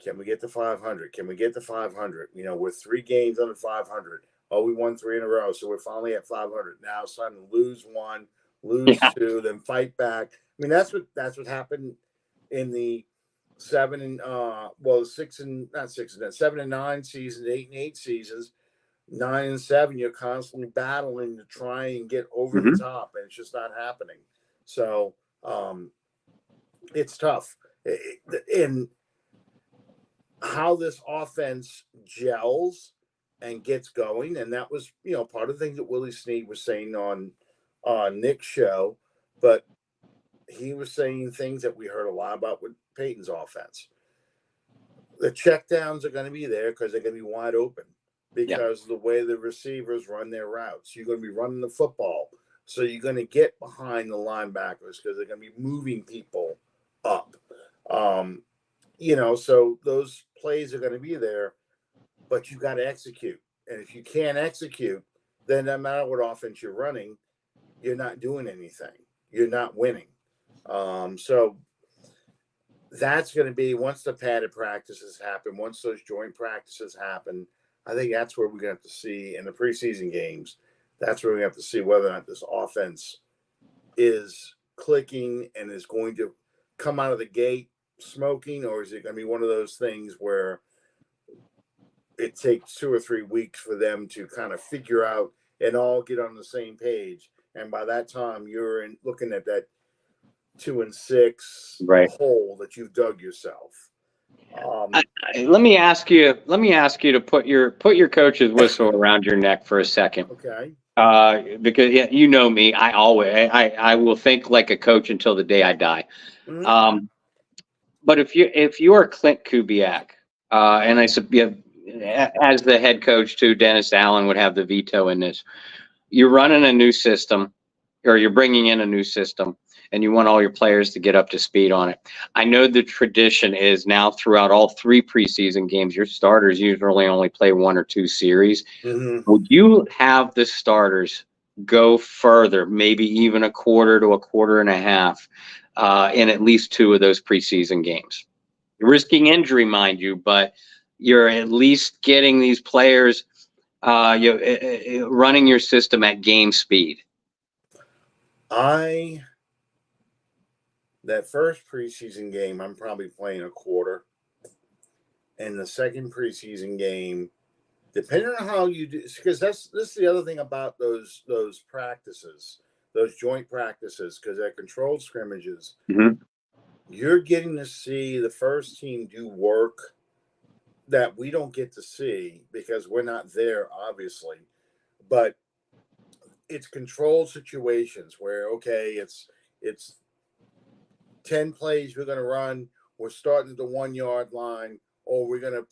Can we get to 500? Can we get to 500? We're 3 games under 500. Oh, we won 3 in a row, so we're finally at 500. Now it's time to lose 1, lose 2, then fight back. I mean, that's what happened in the 7 and 9 seasons, 8 and 8 seasons. 9 and 7, you're constantly battling to try and get over the top, and it's just not happening. So it's tough. And how this offense gels and gets going, and that was part of the things that Willie Snead was saying on Nick's show, but he was saying things that we heard a lot about with Peyton's offense. The checkdowns are going to be there because they're going to be wide open. Because of the way the receivers run their routes. You're going to be running the football. So you're going to get behind the linebackers because they're going to be moving people up. So those plays are going to be there, but you got to execute. And if you can't execute, then no matter what offense you're running, you're not doing anything. You're not winning. So that's going to be, once the padded practices happen, once those joint practices happen, I think that's where we're going to have to see in the preseason games. That's where we have to see whether or not this offense is clicking and is going to come out of the gate smoking, or is it going to be one of those things where it takes 2 or 3 weeks for them to kind of figure out and all get on the same page. And by that time, you're looking at that 2-6 hole that you've dug yourself. Let me ask you to put your coach's whistle around your neck for a second. Okay. Because you know me, I will think like a coach until the day I die. But if you are Clint Kubiak, and I said, as the head coach too, Dennis Allen would have the veto in this. You're running a new system, or you're bringing in a new system. and you want all your players to get up to speed on it. I know the tradition is now throughout all 3 preseason games, your starters usually only play 1 or 2 series. Would you have the starters go further, maybe even a quarter to a quarter and a half, in at least 2 of those preseason games? You're risking injury, mind you, but you're at least getting these players running your system at game speed. That first preseason game, I'm probably playing a quarter. And the second preseason game, depending on how you do, because this is the other thing about those practices, those joint practices, because they're controlled scrimmages. You're getting to see the first team do work that we don't get to see because we're not there, obviously. But it's controlled situations where, okay, it's 10 plays we're going to run. We're starting at the 1 yard line, or we're going to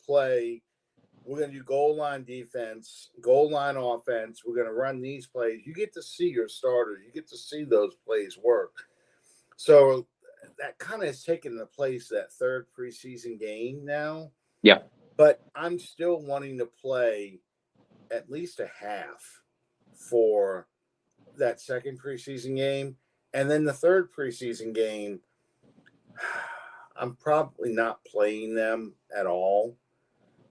do goal line defense, goal line offense. We're going to run these plays. You get to see your starters. You get to see those plays work. So that kind of has taken the place of that third preseason game now. Yeah. But I'm still wanting to play at least a half for that second preseason game. And then the third preseason game, I'm probably not playing them at all.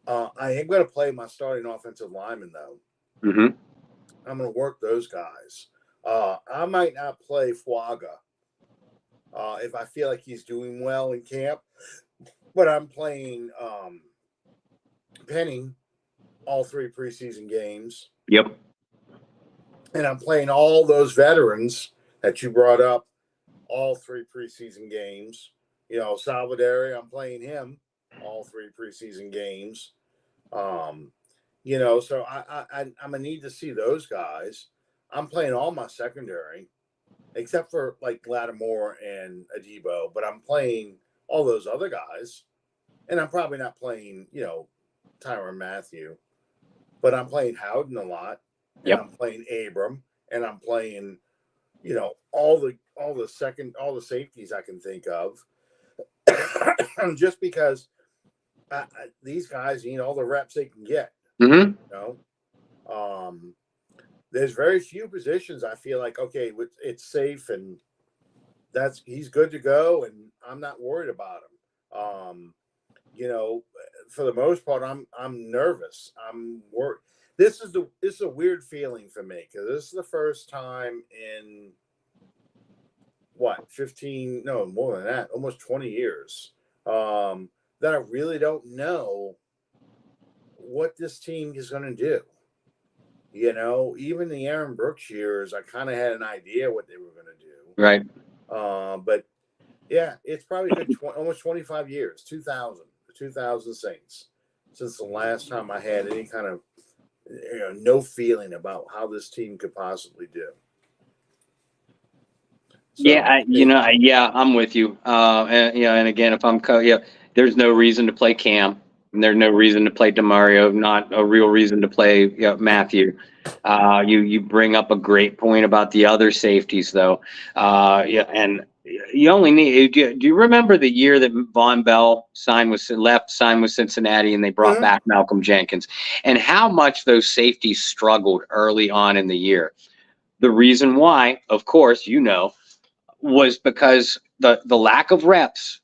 I am going to play my starting offensive lineman, though. I'm going to work those guys. I might not play Fuaga if I feel like he's doing well in camp, but I'm playing Penny all 3 preseason games. Yep. And I'm playing all those veterans that you brought up all 3 preseason games. You know, Salvadori, I'm playing him all 3 preseason games. You know, so I'm going to need to see those guys. I'm playing all my secondary, except for like Lattimore and Adebo, but I'm playing all those other guys. And I'm probably not playing, you know, Tyrann Mathieu, but I'm playing Howden a lot. And I'm playing Abram, and I'm playing, you know, all the safeties I can think of. Just because these guys need all the reps they can get. You know, there's very few positions I feel like, okay, it's safe and he's good to go, and I'm not worried about him. You know, for the most part, I'm nervous. I'm worried. This is a weird feeling for me because this is the first time in more than that, almost 20 years, that I really don't know what this team is going to do. You know, even the Aaron Brooks years, I kind of had an idea what they were going to do. Right. But yeah, it's probably been almost 25 years, the 2000 Saints, since the last time I had any kind of, you know, no feeling about how this team could possibly do. So, I'm with you. And again, if I'm there's no reason to play Cam, and there's no reason to play DeMario, not a real reason to play Matthew. You bring up a great point about the other safeties, though. And you only need. Do you remember the year that Von Bell signed with Cincinnati, and they brought back Malcolm Jenkins, and how much those safeties struggled early on in the year? The reason why, of course, was because the lack of reps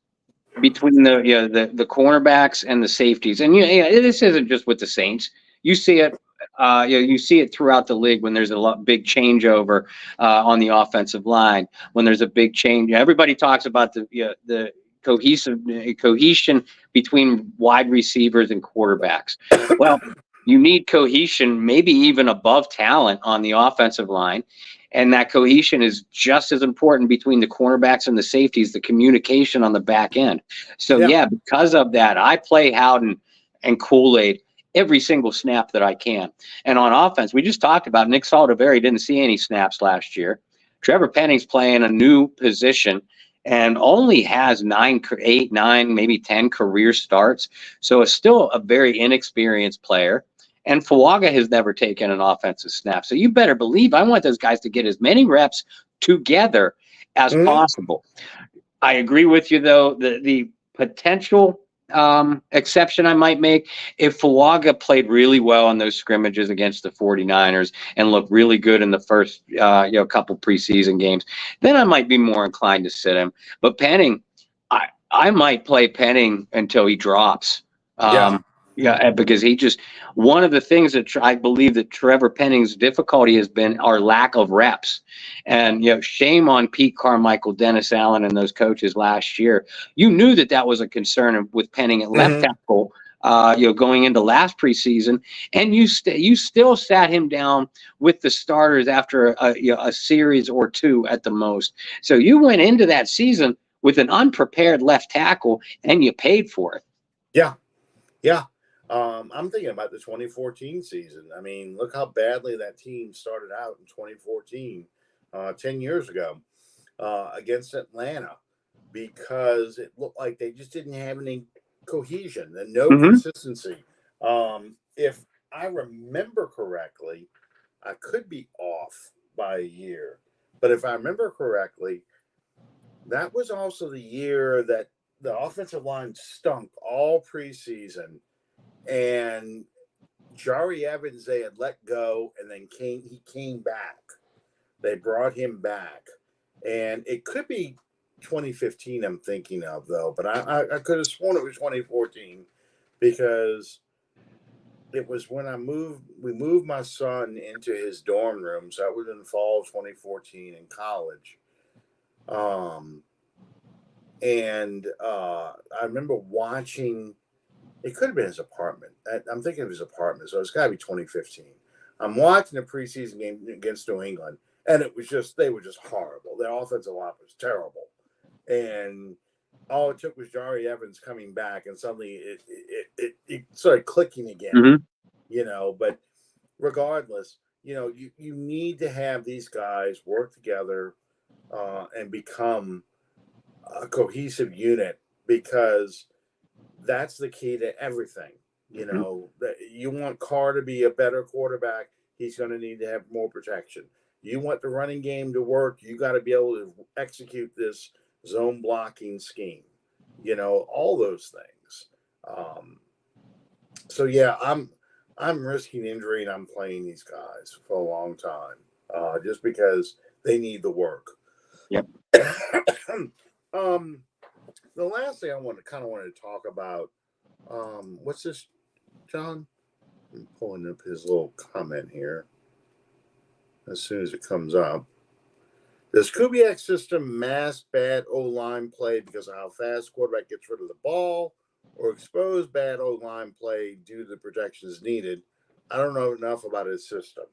between the cornerbacks and the safeties. And this isn't just with the Saints. You see it. You see it throughout the league when there's a big changeover on the offensive line. When there's a big change, everybody talks about the cohesion between wide receivers and quarterbacks. Well, you need cohesion, maybe even above talent on the offensive line. And that cohesion is just as important between the cornerbacks and the safeties, the communication on the back end. So, because of that, I play Howden and Kool-Aid every single snap that I can. And on offense, we just talked about Nick Saldiveri didn't see any snaps last year. Trevor Penning's playing a new position and only has 8, 9, maybe 10 career starts. So it's still a very inexperienced player. And Fuaga has never taken an offensive snap. So you better believe I want those guys to get as many reps together as possible. I agree with you, though. The potential exception I might make, if Fuaga played really well in those scrimmages against the 49ers and looked really good in the first couple preseason games, then I might be more inclined to sit him. But Penning, I might play Penning until he drops. Because he just, one of the things that I believe that Trevor Penning's difficulty has been our lack of reps. And, shame on Pete Carmichael, Dennis Allen, and those coaches last year. You knew that was a concern with Penning at left tackle, going into last preseason, and you still sat him down with the starters after a series or two at the most. So you went into that season with an unprepared left tackle, and you paid for it. Yeah. I'm thinking about the 2014 season. I mean, look how badly that team started out in 2014, 10 years ago, against Atlanta, because it looked like they just didn't have any cohesion and no consistency. If I remember correctly, I could be off by a year, but if I remember correctly, that was also the year that the offensive line stunk all preseason. And Jari Evans, they had let go, and then he came back. They brought him back. And it could be 2015 I'm thinking of, though. But I could have sworn it was 2014 because it was when we moved my son into his dorm room. So that was in the fall of 2014 in college. I remember watching. It could have been his apartment. I'm thinking of his apartment, so it's got to be 2015. I'm watching a preseason game against New England, and they were just horrible. Their offensive line was terrible, and all it took was Jari Evans coming back, and suddenly it started clicking again. But regardless, you need to have these guys work together and become a cohesive unit, because that's the key to everything. You want Carr to be a better quarterback. He's going to need to have more protection. You want the running game to work. You got to be able to execute this zone blocking scheme, all those things. So yeah, I'm risking injury, and I'm playing these guys for a long time, just because they need the work. Yep. The last thing I wanted to talk about, what's this, John? I'm pulling up his little comment here as soon as it comes up. Does Kubiak's system mask bad O-line play because of how fast quarterback gets rid of the ball, or expose bad O-line play due to the protections needed? I don't know enough about his system.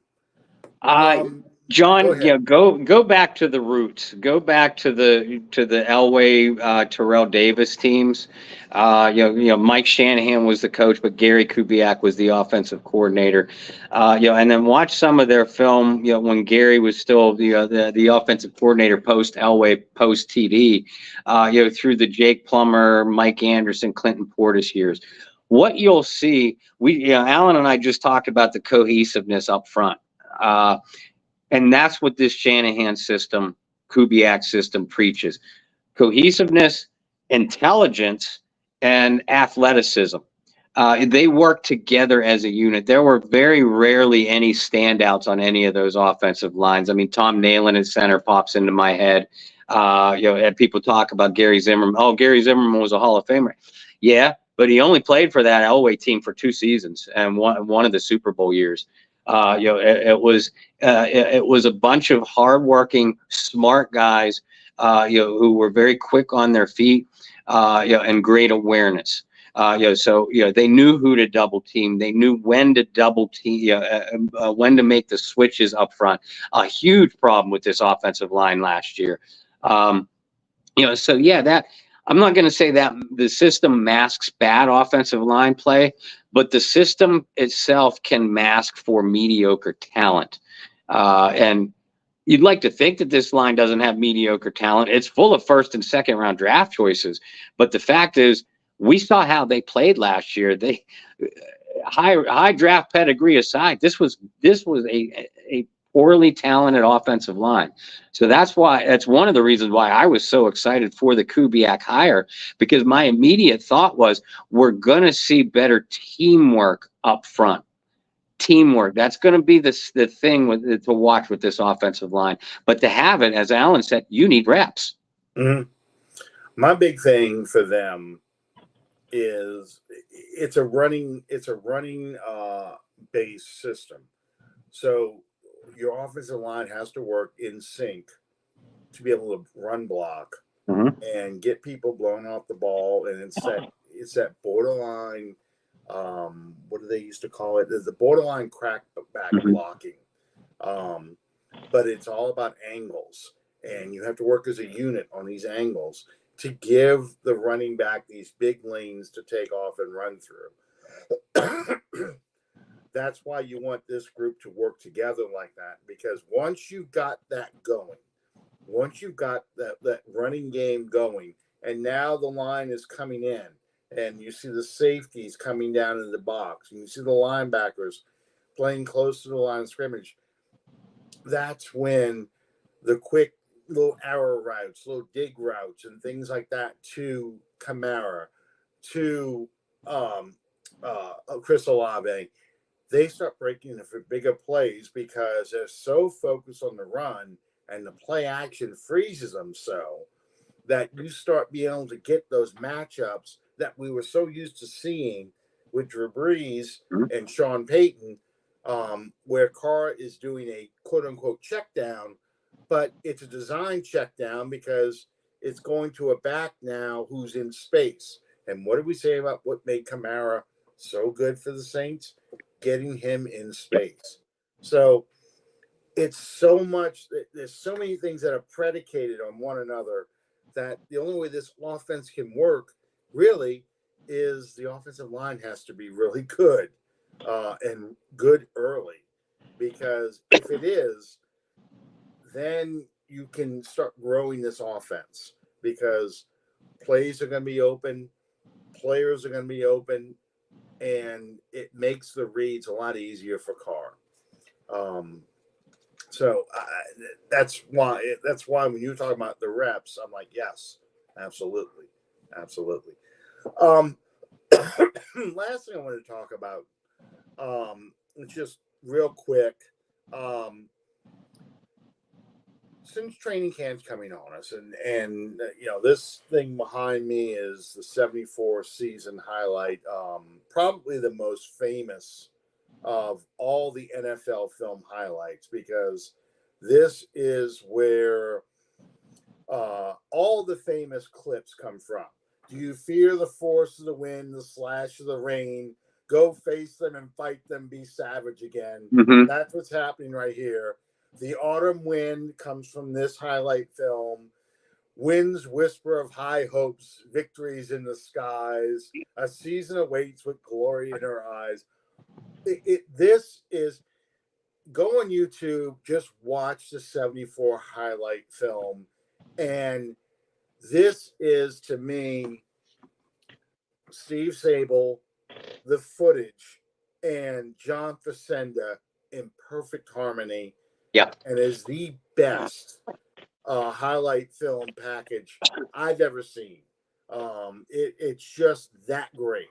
John, go back to the roots. Go back to the Elway, Terrell Davis teams. Mike Shanahan was the coach, but Gary Kubiak was the offensive coordinator. And then watch some of their film. When Gary was still the offensive coordinator post Elway, post TD. Through the Jake Plummer, Mike Anderson, Clinton Portis years. What you'll see, Alan and I just talked about the cohesiveness up front. And that's what this Shanahan system, Kubiak system preaches. Cohesiveness, intelligence, and athleticism. They work together as a unit. There were very rarely any standouts on any of those offensive lines. I mean, Tom Nalen at center pops into my head. And people talk about Gary Zimmerman. Oh, Gary Zimmerman was a Hall of Famer. Yeah, but he only played for that Elway team for 2 seasons and one of the Super Bowl years. It was a bunch of hardworking, smart guys, who were very quick on their feet, and great awareness. So they knew who to double team. They knew when to double team, when to make the switches up front. A huge problem with this offensive line last year. That I'm not going to say that the system masks bad offensive line play, but the system itself can mask for mediocre talent. And you'd like to think that this line doesn't have mediocre talent. It's full of first and second round draft choices. But the fact is, we saw how they played last year. They high draft pedigree aside, this was a poorly talented offensive line. So that's one of the reasons why I was so excited for the Kubiak hire, because my immediate thought was we're going to see better teamwork up front. Teamwork. That's going to be the thing to watch with this offensive line. But to have it, as Alan said, you need reps. Mm-hmm. My big thing for them is it's a running based system. So your offensive line has to work in sync to be able to run block and get people blown off the ball, and it's that borderline. What do they used to call it? The borderline crack back blocking. But it's all about angles, and you have to work as a unit on these angles to give the running back these big lanes to take off and run through. That's why you want this group to work together like that, because once you got that going, once you've got that running game going, and now the line is coming in, and you see the safeties coming down in the box, and you see the linebackers playing close to the line of scrimmage, that's when the quick little arrow routes, little dig routes, and things like that to Kamara, to Chris Olave, they start breaking for bigger plays because they're so focused on the run, and the play action freezes them so that you start being able to get those matchups that we were so used to seeing with Drew Brees and Sean Payton, where Carr is doing a quote-unquote check down, but it's a design check down because it's going to a back now who's in space. And what did we say about what made Kamara so good for the Saints? Getting him in space. So it's so much, there's so many things that are predicated on one another that the only way this offense can work really is the offensive line has to be really good and good early, because if it is, then you can start growing this offense, because plays are going to be open, players are going to be open, and it makes the reads a lot easier for Carr. So that's why when you talk about the reps, I'm like, yes, absolutely. Last thing I want to talk about, just real quick, since training camp's coming on us, and this thing behind me is the 74 season highlight, probably the most famous of all the NFL film highlights, because this is where all the famous clips come from. Do you fear the force of the wind, the slash of the rain? Go face them and fight them, be savage again. That's what's happening right here. The autumn wind comes from this highlight film. Winds whisper of high hopes, victories in the skies. A season awaits with glory in her eyes. This is, go on YouTube, just watch the 74 highlight film. And this is, to me, Steve Sable, the footage, and John Facenda in perfect harmony. Yeah. And is the best highlight film package I've ever seen. It's just that great.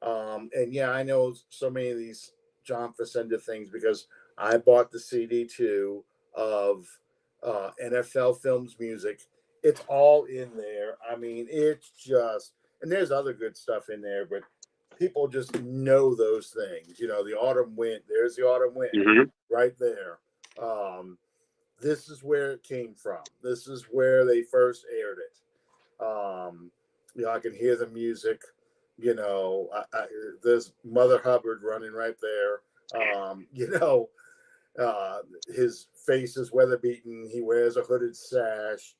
And yeah, I know so many of these John Facenda things because I bought the CD too of NFL Films music. It's all in there. I mean, it's just, and there's other good stuff in there, but people just know those things. The autumn wind, there's the autumn wind right there. This is where it came from. This is where they first aired it. I can hear the music. There's Mother Hubbard running right there. His face is weather beaten. He wears a hooded sash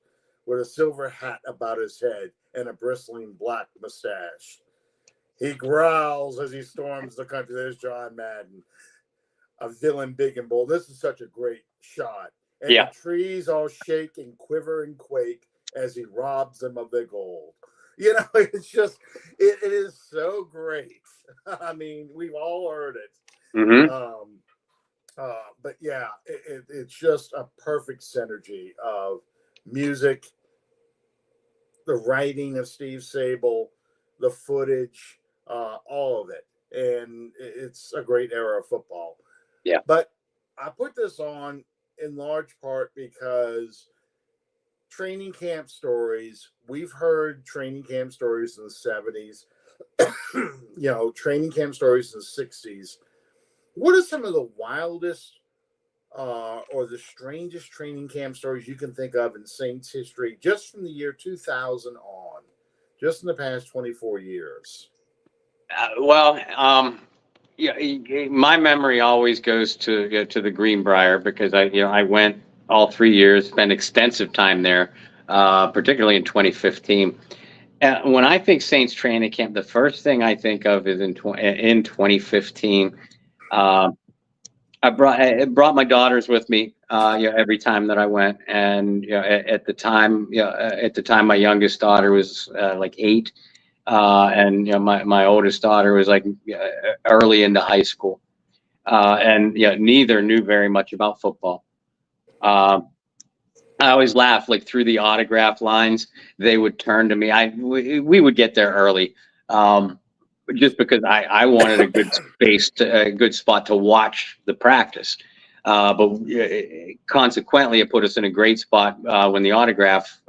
with a silver hat about his head and a bristling black mustache. He growls as he storms the country. There's John Madden, a villain big and bold. This is such a great shot. And the trees all shake and quiver and quake as he robs them of their gold. It's just, it is so great. I mean, we've all heard it. But yeah, it's just a perfect synergy of music, the writing of Steve Sable, the footage, all of it. And it's a great era of football. Yeah. But I put this on in large part because training camp stories, we've heard training camp stories in the 70s, training camp stories in the 60s. What are some of the wildest or the strangest training camp stories you can think of in Saints history just from the year 2000 on, just in the past 24 years? Yeah, my memory always goes to the Greenbrier because I went all 3 years, spent extensive time there, particularly in 2015. When I think Saints training camp, the first thing I think of is in 2015. I brought my daughters with me, every time that I went, and at the time, my youngest daughter was like 8, and my oldest daughter was like early into high school, and neither knew very much about football. I always laugh, like through the autograph lines, they would turn to me. We would get there early. Just because I wanted a good a good spot to watch the practice. But consequently, it put us in a great spot when the autograph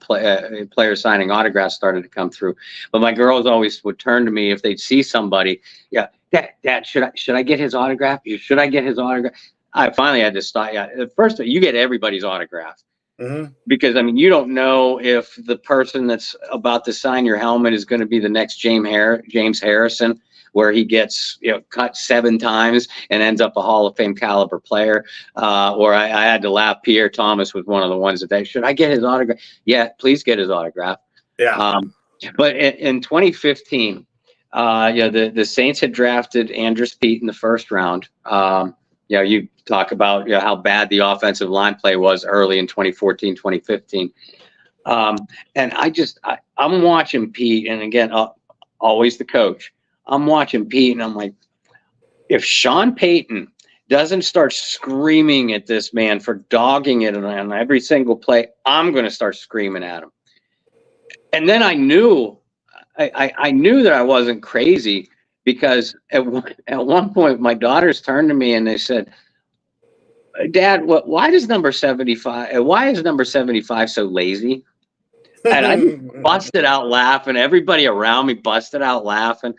player signing autographs started to come through. But my girls always would turn to me if they'd see somebody. Yeah, Dad, should I get his autograph? Should I get his autograph? I finally had to stop. Yeah, first you get everybody's autograph. Mm-hmm. Because you don't know if the person that's about to sign your helmet is going to be the next James Harrison, where he gets cut 7 times and ends up a Hall of Fame caliber player. Or I had to laugh. Pierre Thomas was one of the ones that should I get his autograph? Yeah, please get his autograph. Yeah. But in 2015, the Saints had drafted Andrus Peat in the first round. You talk about how bad the offensive line play was early in 2014, 2015. And I'm watching Pete, and again, always the coach. I'm watching Pete, and I'm like, if Sean Payton doesn't start screaming at this man for dogging it on every single play, I'm going to start screaming at him. And then I knew that I wasn't crazy, because at one point my daughters turned to me and they said, Dad, why is number 75 so lazy? And I just busted out laughing. Everybody around me busted out laughing.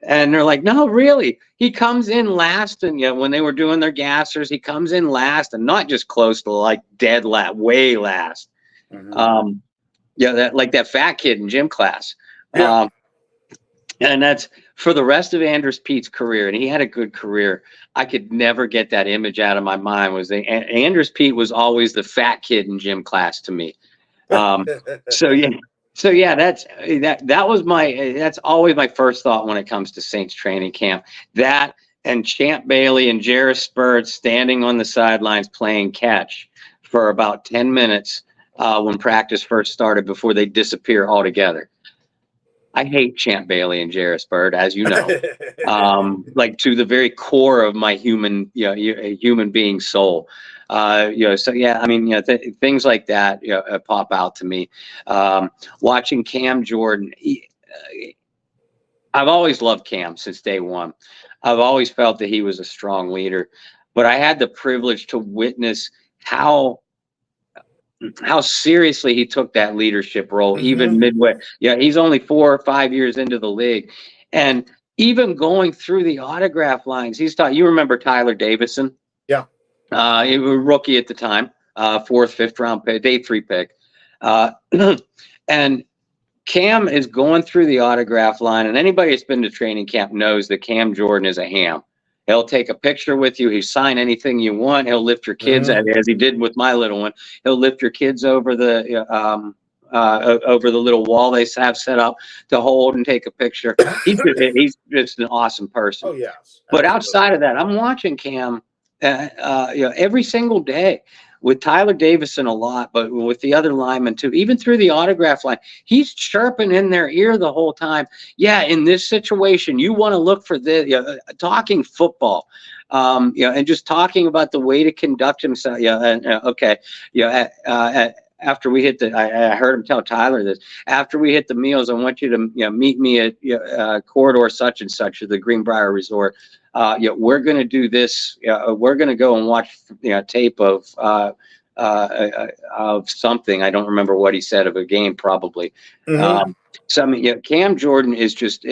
And they're like, no, really, he comes in last. And when they were doing their gassers, he comes in last, and not just close to like dead last, way last. Mm-hmm. That fat kid in gym class. Yeah. And that's for the rest of Andrus Peat's career, and he had a good career. I could never get that image out of my mind. Andrus Peat was always the fat kid in gym class to me. That's always my first thought when it comes to Saints training camp. That and Champ Bailey and Jarris Spurd standing on the sidelines playing catch for about 10 minutes when practice first started before they disappear altogether. I hate Champ Bailey and Jarris Spurd, as you know, like to the very core of my human being soul. Things like that pop out to me. Watching Cam Jordan, I've always loved Cam since day one. I've always felt that he was a strong leader, but I had the privilege to witness how seriously he took that leadership role, even midway. He's only 4 or 5 years into the league. And even going through the autograph lines, he's taught. You remember Tyler Davison? Yeah. He was a rookie at the time, 4th, 5th round pick, day 3 pick. And Cam is going through the autograph line, and anybody that's been to training camp knows that Cam Jordan is a ham. He'll take a picture with you. He'll sign anything you want. He'll lift your kids, as he did with my little one. He'll lift your kids over the little wall they have set up to hold and take a picture. He's just an awesome person. Oh, yes. But outside of that, I'm watching Cam every single day. With Tyler Davison a lot, but with the other linemen too, even through the autograph line, he's chirping in their ear the whole time. Yeah, in this situation, you want to look for this, talking football. And just talking about the way to conduct himself. After we hit I heard him tell Tyler this. After we hit the meals, I want you to meet me at corridor such and such at the Greenbrier Resort. We're going to do this. We're going to go and watch tape of something. I don't remember what he said, of a game, probably. Mm-hmm. So I mean, Cam Jordan is just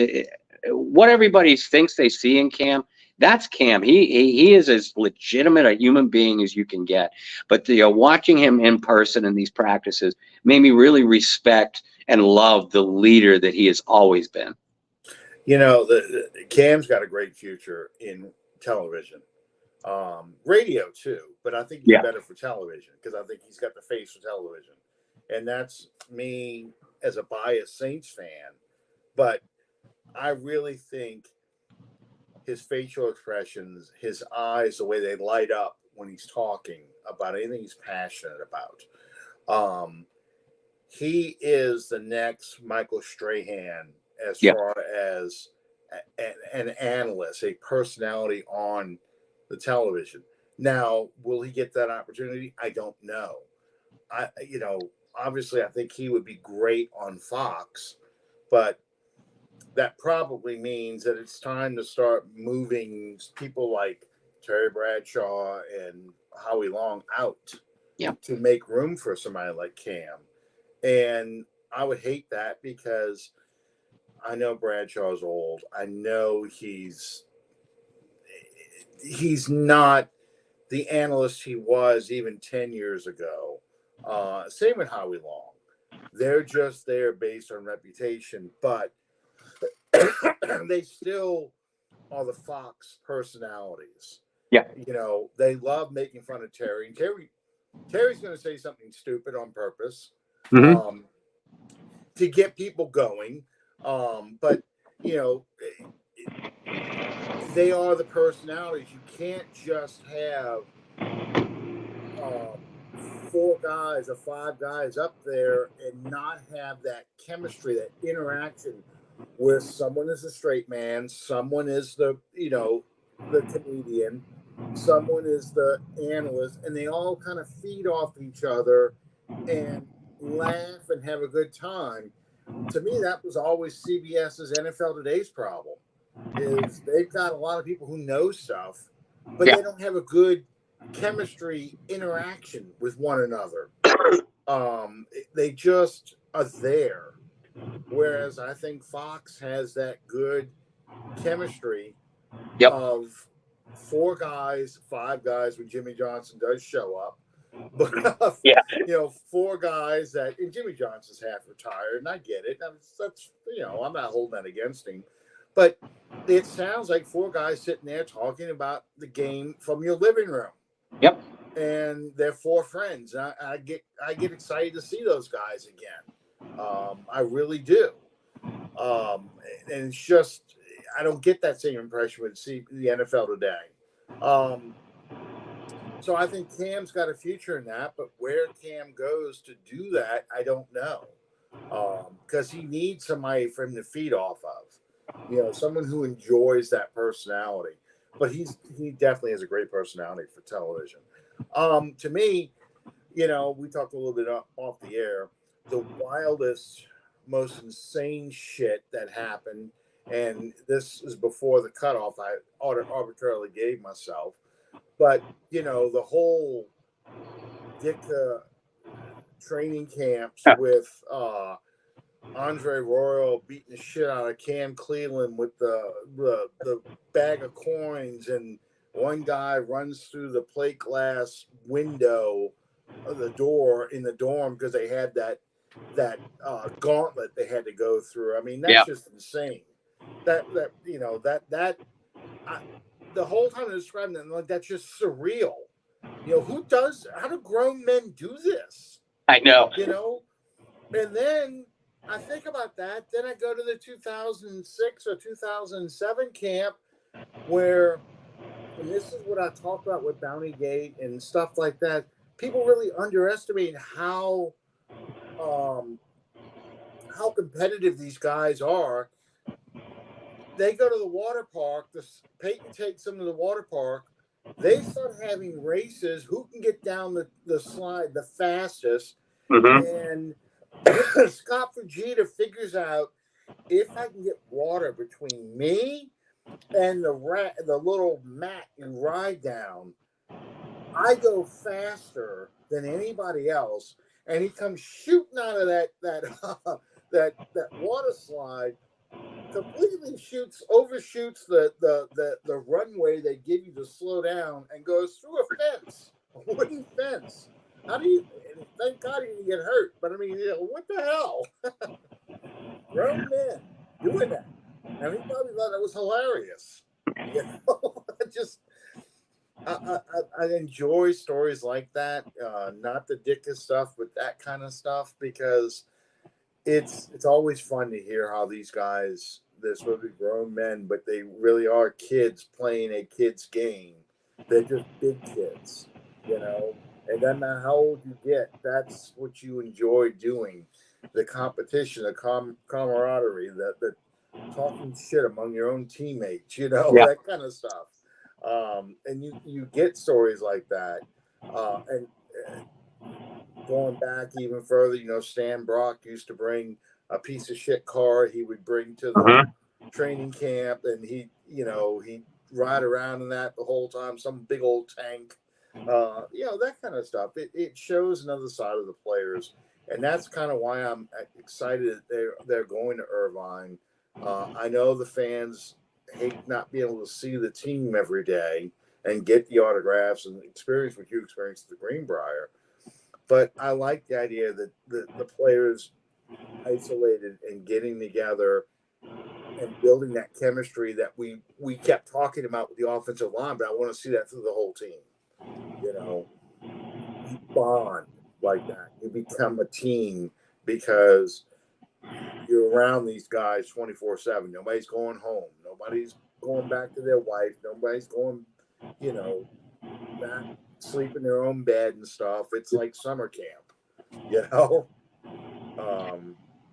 what everybody thinks they see in Cam. That's Cam. He is as legitimate a human being as you can get. But watching him in person in these practices made me really respect and love the leader that he has always been. Cam's got a great future in television, radio too. But I think he's better for television because I think he's got the face for television, and that's me as a biased Saints fan. But I really think his facial expressions, his eyes, the way they light up when he's talking about anything he's passionate about. He is the next Michael Strahan as far as an analyst, a personality on the television. Now, will he get that opportunity? I don't know. Obviously I think he would be great on Fox, but that probably means that it's time to start moving people like Terry Bradshaw and Howie Long out to make room for somebody like Cam. And I would hate that because I know Bradshaw's old. I know he's not the analyst he was even 10 years ago. Same with Howie Long. They're just there based on reputation, but they still are the Fox personalities. Yeah. They love making fun of Terry. And Terry's going to say something stupid on purpose to get people going. But, they are the personalities. You can't just have 4 guys or 5 guys up there and not have that chemistry, that interaction where someone is a straight man, someone is the comedian, someone is the analyst, and they all kind of feed off each other and laugh and have a good time. To me, that was always CBS's NFL Today's problem, is they've got a lot of people who know stuff, but they don't have a good chemistry interaction with one another. They just are there. Whereas I think Fox has that good chemistry of 4 guys, 5 guys when Jimmy Johnson does show up. But, 4 guys that, and Jimmy Johnson's half retired, and I get it. That's I'm not holding that against him. But it sounds like 4 guys sitting there talking about the game from your living room. Yep. And they're 4 friends. I get excited to see those guys again. I really do. And it's just, I don't get that same impression with the NFL today. So I think Cam's got a future in that, but where Cam goes to do that, I don't know. Because he needs somebody for him to feed off of. Someone who enjoys that personality. But he definitely has a great personality for television. To me, we talked a little bit off the air. The wildest, most insane shit that happened, and this is before the cutoff I arbitrarily gave myself, but the whole Ditka training camps with Andre Royal beating the shit out of Cam Cleveland with the bag of coins, and one guy runs through the plate glass window of the door in the dorm because they had that gauntlet they had to go through. I mean, that's just insane. The whole time I describing it, like, that's just surreal. How do grown men do this? I know. And then I think about that. Then I go to the 2006 or 2007 camp where, and this is what I talk about with Bounty Gate and stuff like that, people really underestimate how competitive these guys are. They go to the water park. Peyton takes them to the water park. they start having races who can get down the slide the fastest. Mm-hmm. And Scott Fujita figures out, if I can get water between me and the little mat you ride down, I go faster than anybody else. And he comes shooting out of that water slide, completely overshoots the runway they give you to slow down, and goes through a wooden fence. How do you? Thank God he didn't get hurt. But I mean, what the hell? Grown men doing that, and he probably thought that was hilarious. I enjoy stories like that. Not the dickish stuff, but that kind of stuff, because it's always fun to hear how these guys, they're supposed to be grown men, but they really are kids playing a kid's game. They're just big kids, and doesn't matter how old you get, that's what you enjoy doing. The competition, the camaraderie, the talking shit among your own teammates, that kind of stuff. And you get stories like that. And going back even further, Stan Brock used to bring a piece of shit car he would bring to the training camp, and he'd ride around in that the whole time, some big old tank, that kind of stuff. It shows another side of the players, and that's kind of why I'm excited that they're going to Irvine. I know the fans hate not being able to see the team every day and get the autographs and experience what you experienced at the Greenbrier. But I like the idea that the players isolated and getting together and building that chemistry that we kept talking about with the offensive line, but I want to see that through the whole team. You bond like that. You become a team because you're around these guys 24/7. Nobody's going home. Nobody's going back to their wife. Nobody's going, back sleep in their own bed and stuff. It's like summer camp,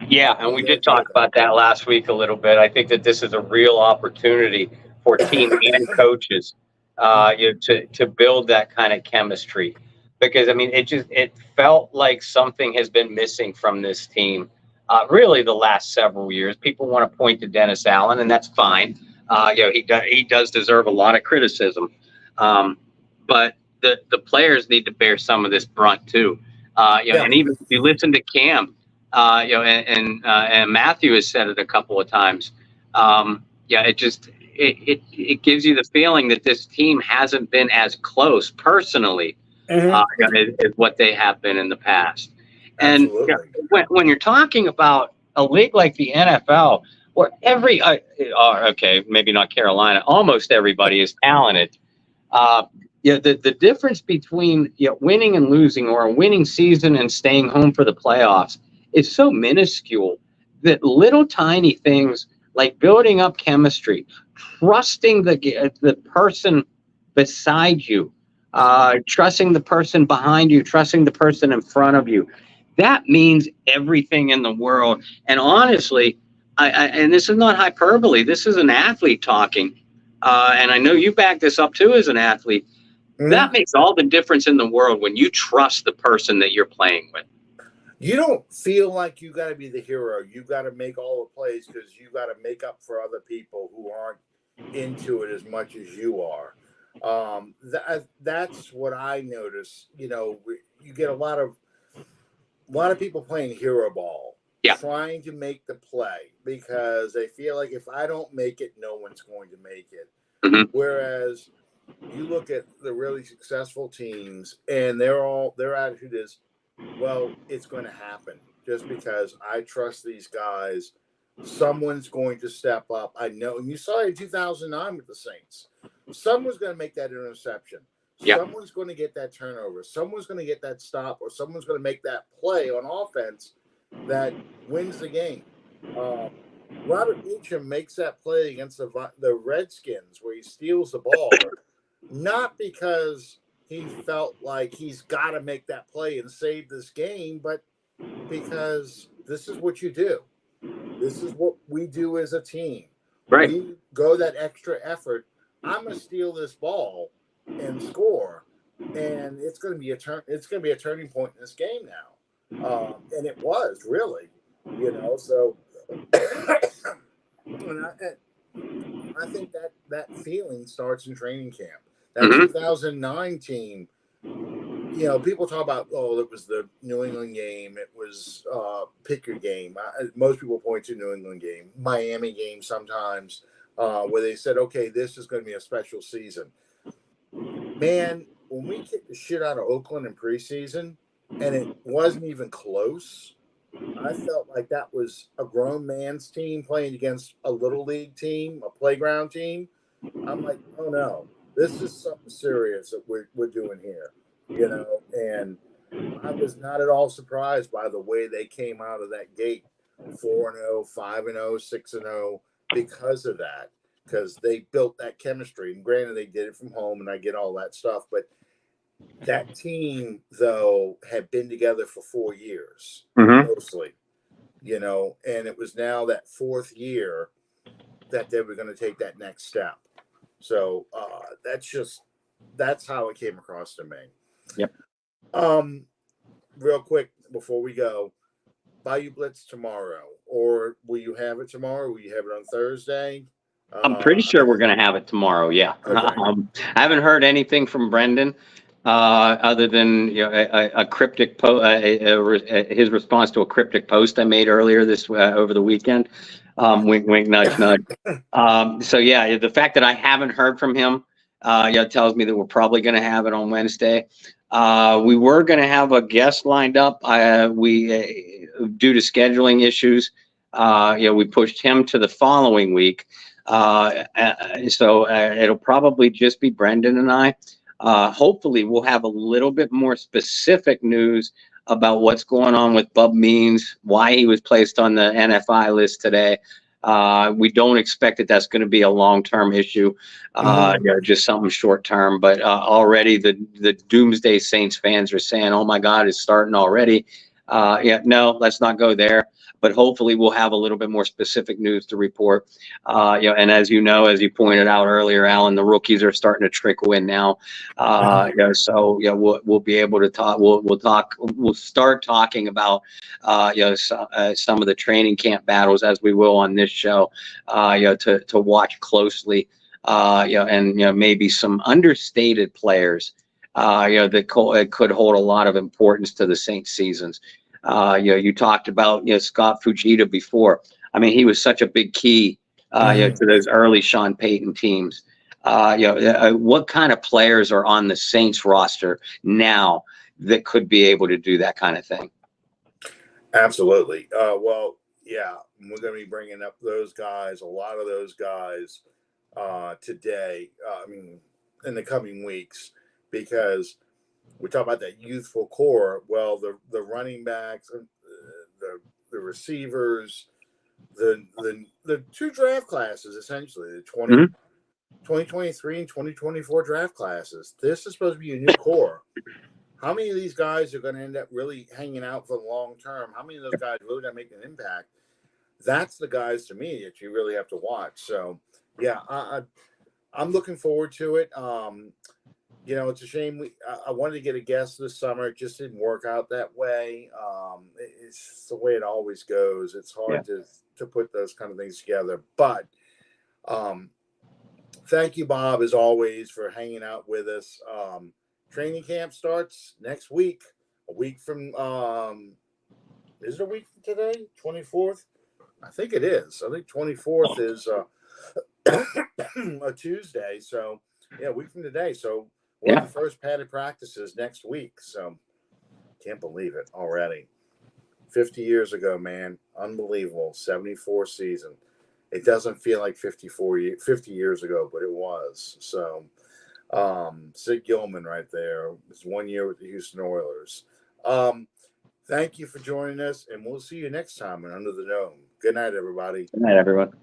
Yeah, and we did talk about that last week a little bit. I think that this is a real opportunity for team and coaches, to build that kind of chemistry, because I mean, it felt like something has been missing from this team, really the last several years. People want to point to Dennis Allen, and that's fine. He does deserve a lot of criticism, but the players need to bear some of this brunt too. And even if you listen to Cam. And Matthew has said it a couple of times. It gives you the feeling that this team hasn't been as close personally as what they have been in the past. And when you're talking about a league like the NFL, where maybe not Carolina, almost everybody is talented. The difference between winning and losing, or a winning season and staying home for the playoffs, is so minuscule that little tiny things like building up chemistry, trusting the person beside you, trusting the person behind you, trusting the person in front of you, that means everything in the world. And honestly, and this is not hyperbole, this is an athlete talking, and I know you back this up too as an athlete. That makes all the difference in the world when you trust the person that you're playing with. You don't feel like you got to be the hero. You got to make all the plays because you got to make up for other people who aren't into it as much as you are. That's what I notice. You get a lot of people playing hero ball, trying to make the play because they feel like if I don't make it, no one's going to make it. Whereas you look at the really successful teams, and their attitude is, well, it's going to happen just because I trust these guys. Someone's going to step up. I know. And you saw it in 2009 with the Saints. Someone's going to make that interception. Someone's going to get that turnover. Someone's going to get that stop, or someone's going to make that play on offense that wins the game. Robert Beecham makes that play against the Redskins where he steals the ball, not because he felt like he's got to make that play and save this game, but because this is what you do. This is what we do as a team. Right. We go that extra effort. I'm going to steal this ball and score, and it's going to be a turning point in this game now, and it was really, So, and I think that feeling starts in training camp. That 2009 team, people talk about, it was the New England game. It was pick your game. Most people point to New England game, Miami game sometimes, where they said, okay, this is going to be a special season. Man, when we kicked the shit out of Oakland in preseason, and it wasn't even close, I felt like that was a grown man's team playing against a little league team, a playground team. I'm like, oh no, this is something serious that we're doing here, and I was not at all surprised by the way they came out of that gate 4-0, 5-0, 6-0 because of that, because they built that chemistry. And granted, they did it from home, and I get all that stuff, but that team, though, had been together for 4 years, mostly, and it was now that fourth year that they were going to take that next step. So that's how it came across to me. Yep. Real quick before we go, Bayou Blitz tomorrow, or will you have it tomorrow? Will you have it on Thursday? I'm pretty sure we're going to have it tomorrow. Yeah. Okay. I haven't heard anything from Brendan other than a cryptic his response to a cryptic post I made earlier over the weekend. Wink, wink, nudge, nudge. So yeah, the fact that I haven't heard from him, tells me that we're probably going to have it on Wednesday. We were going to have a guest lined up. We due to scheduling issues, we pushed him to the following week. So it'll probably just be Brendan and I. Hopefully we'll have a little bit more specific news about what's going on with Bub Means, why he was placed on the NFI list today. We don't expect that that's going to be a long-term issue, just something short-term. But already the Doomsday Saints fans are saying, "Oh my God, it's starting already." No, let's not go there. But hopefully we'll have a little bit more specific news to report. And as you pointed out earlier, Alan, the rookies are starting to trickle in now. So we'll be able to talk. We'll start talking about some of the training camp battles as we will on this show. To watch closely. And maybe some understated players. That could hold a lot of importance to the Saints seasons. You talked about Scott Fujita before. I mean, he was such a big key to those early Sean Payton teams. What kind of players are on the Saints roster now that could be able to do that kind of thing? Absolutely. Well, yeah, we're going to be bringing up those guys, a lot of those guys today. In the coming weeks, because we talk about that youthful core. Well, the running backs, the receivers, the two draft classes, essentially, the 2023 and 2024 draft classes. This is supposed to be a new core. How many of these guys are going to end up really hanging out for the long term? How many of those guys really going to make an impact? That's the guys, to me, that you really have to watch. So, yeah, I'm looking forward to it. It's a shame I wanted to get a guest this summer. It just didn't work out that way. It's the way it always goes. It's hard to put those kind of things together. But thank you, Bob, as always, for hanging out with us. Training camp starts next week. A week from is it a week from today? 24th? I think it is. I think 24th is a Tuesday. So a week from today. So we'll have the first padded practices next week. So can't believe it already. 50 years ago, man. Unbelievable. 74 season. It doesn't feel like 50 years ago, but it was. So Sid Gilman right there. It's 1 year with the Houston Oilers. Thank you for joining us, and we'll see you next time on Under the Dome. Good night, everybody. Good night, everyone.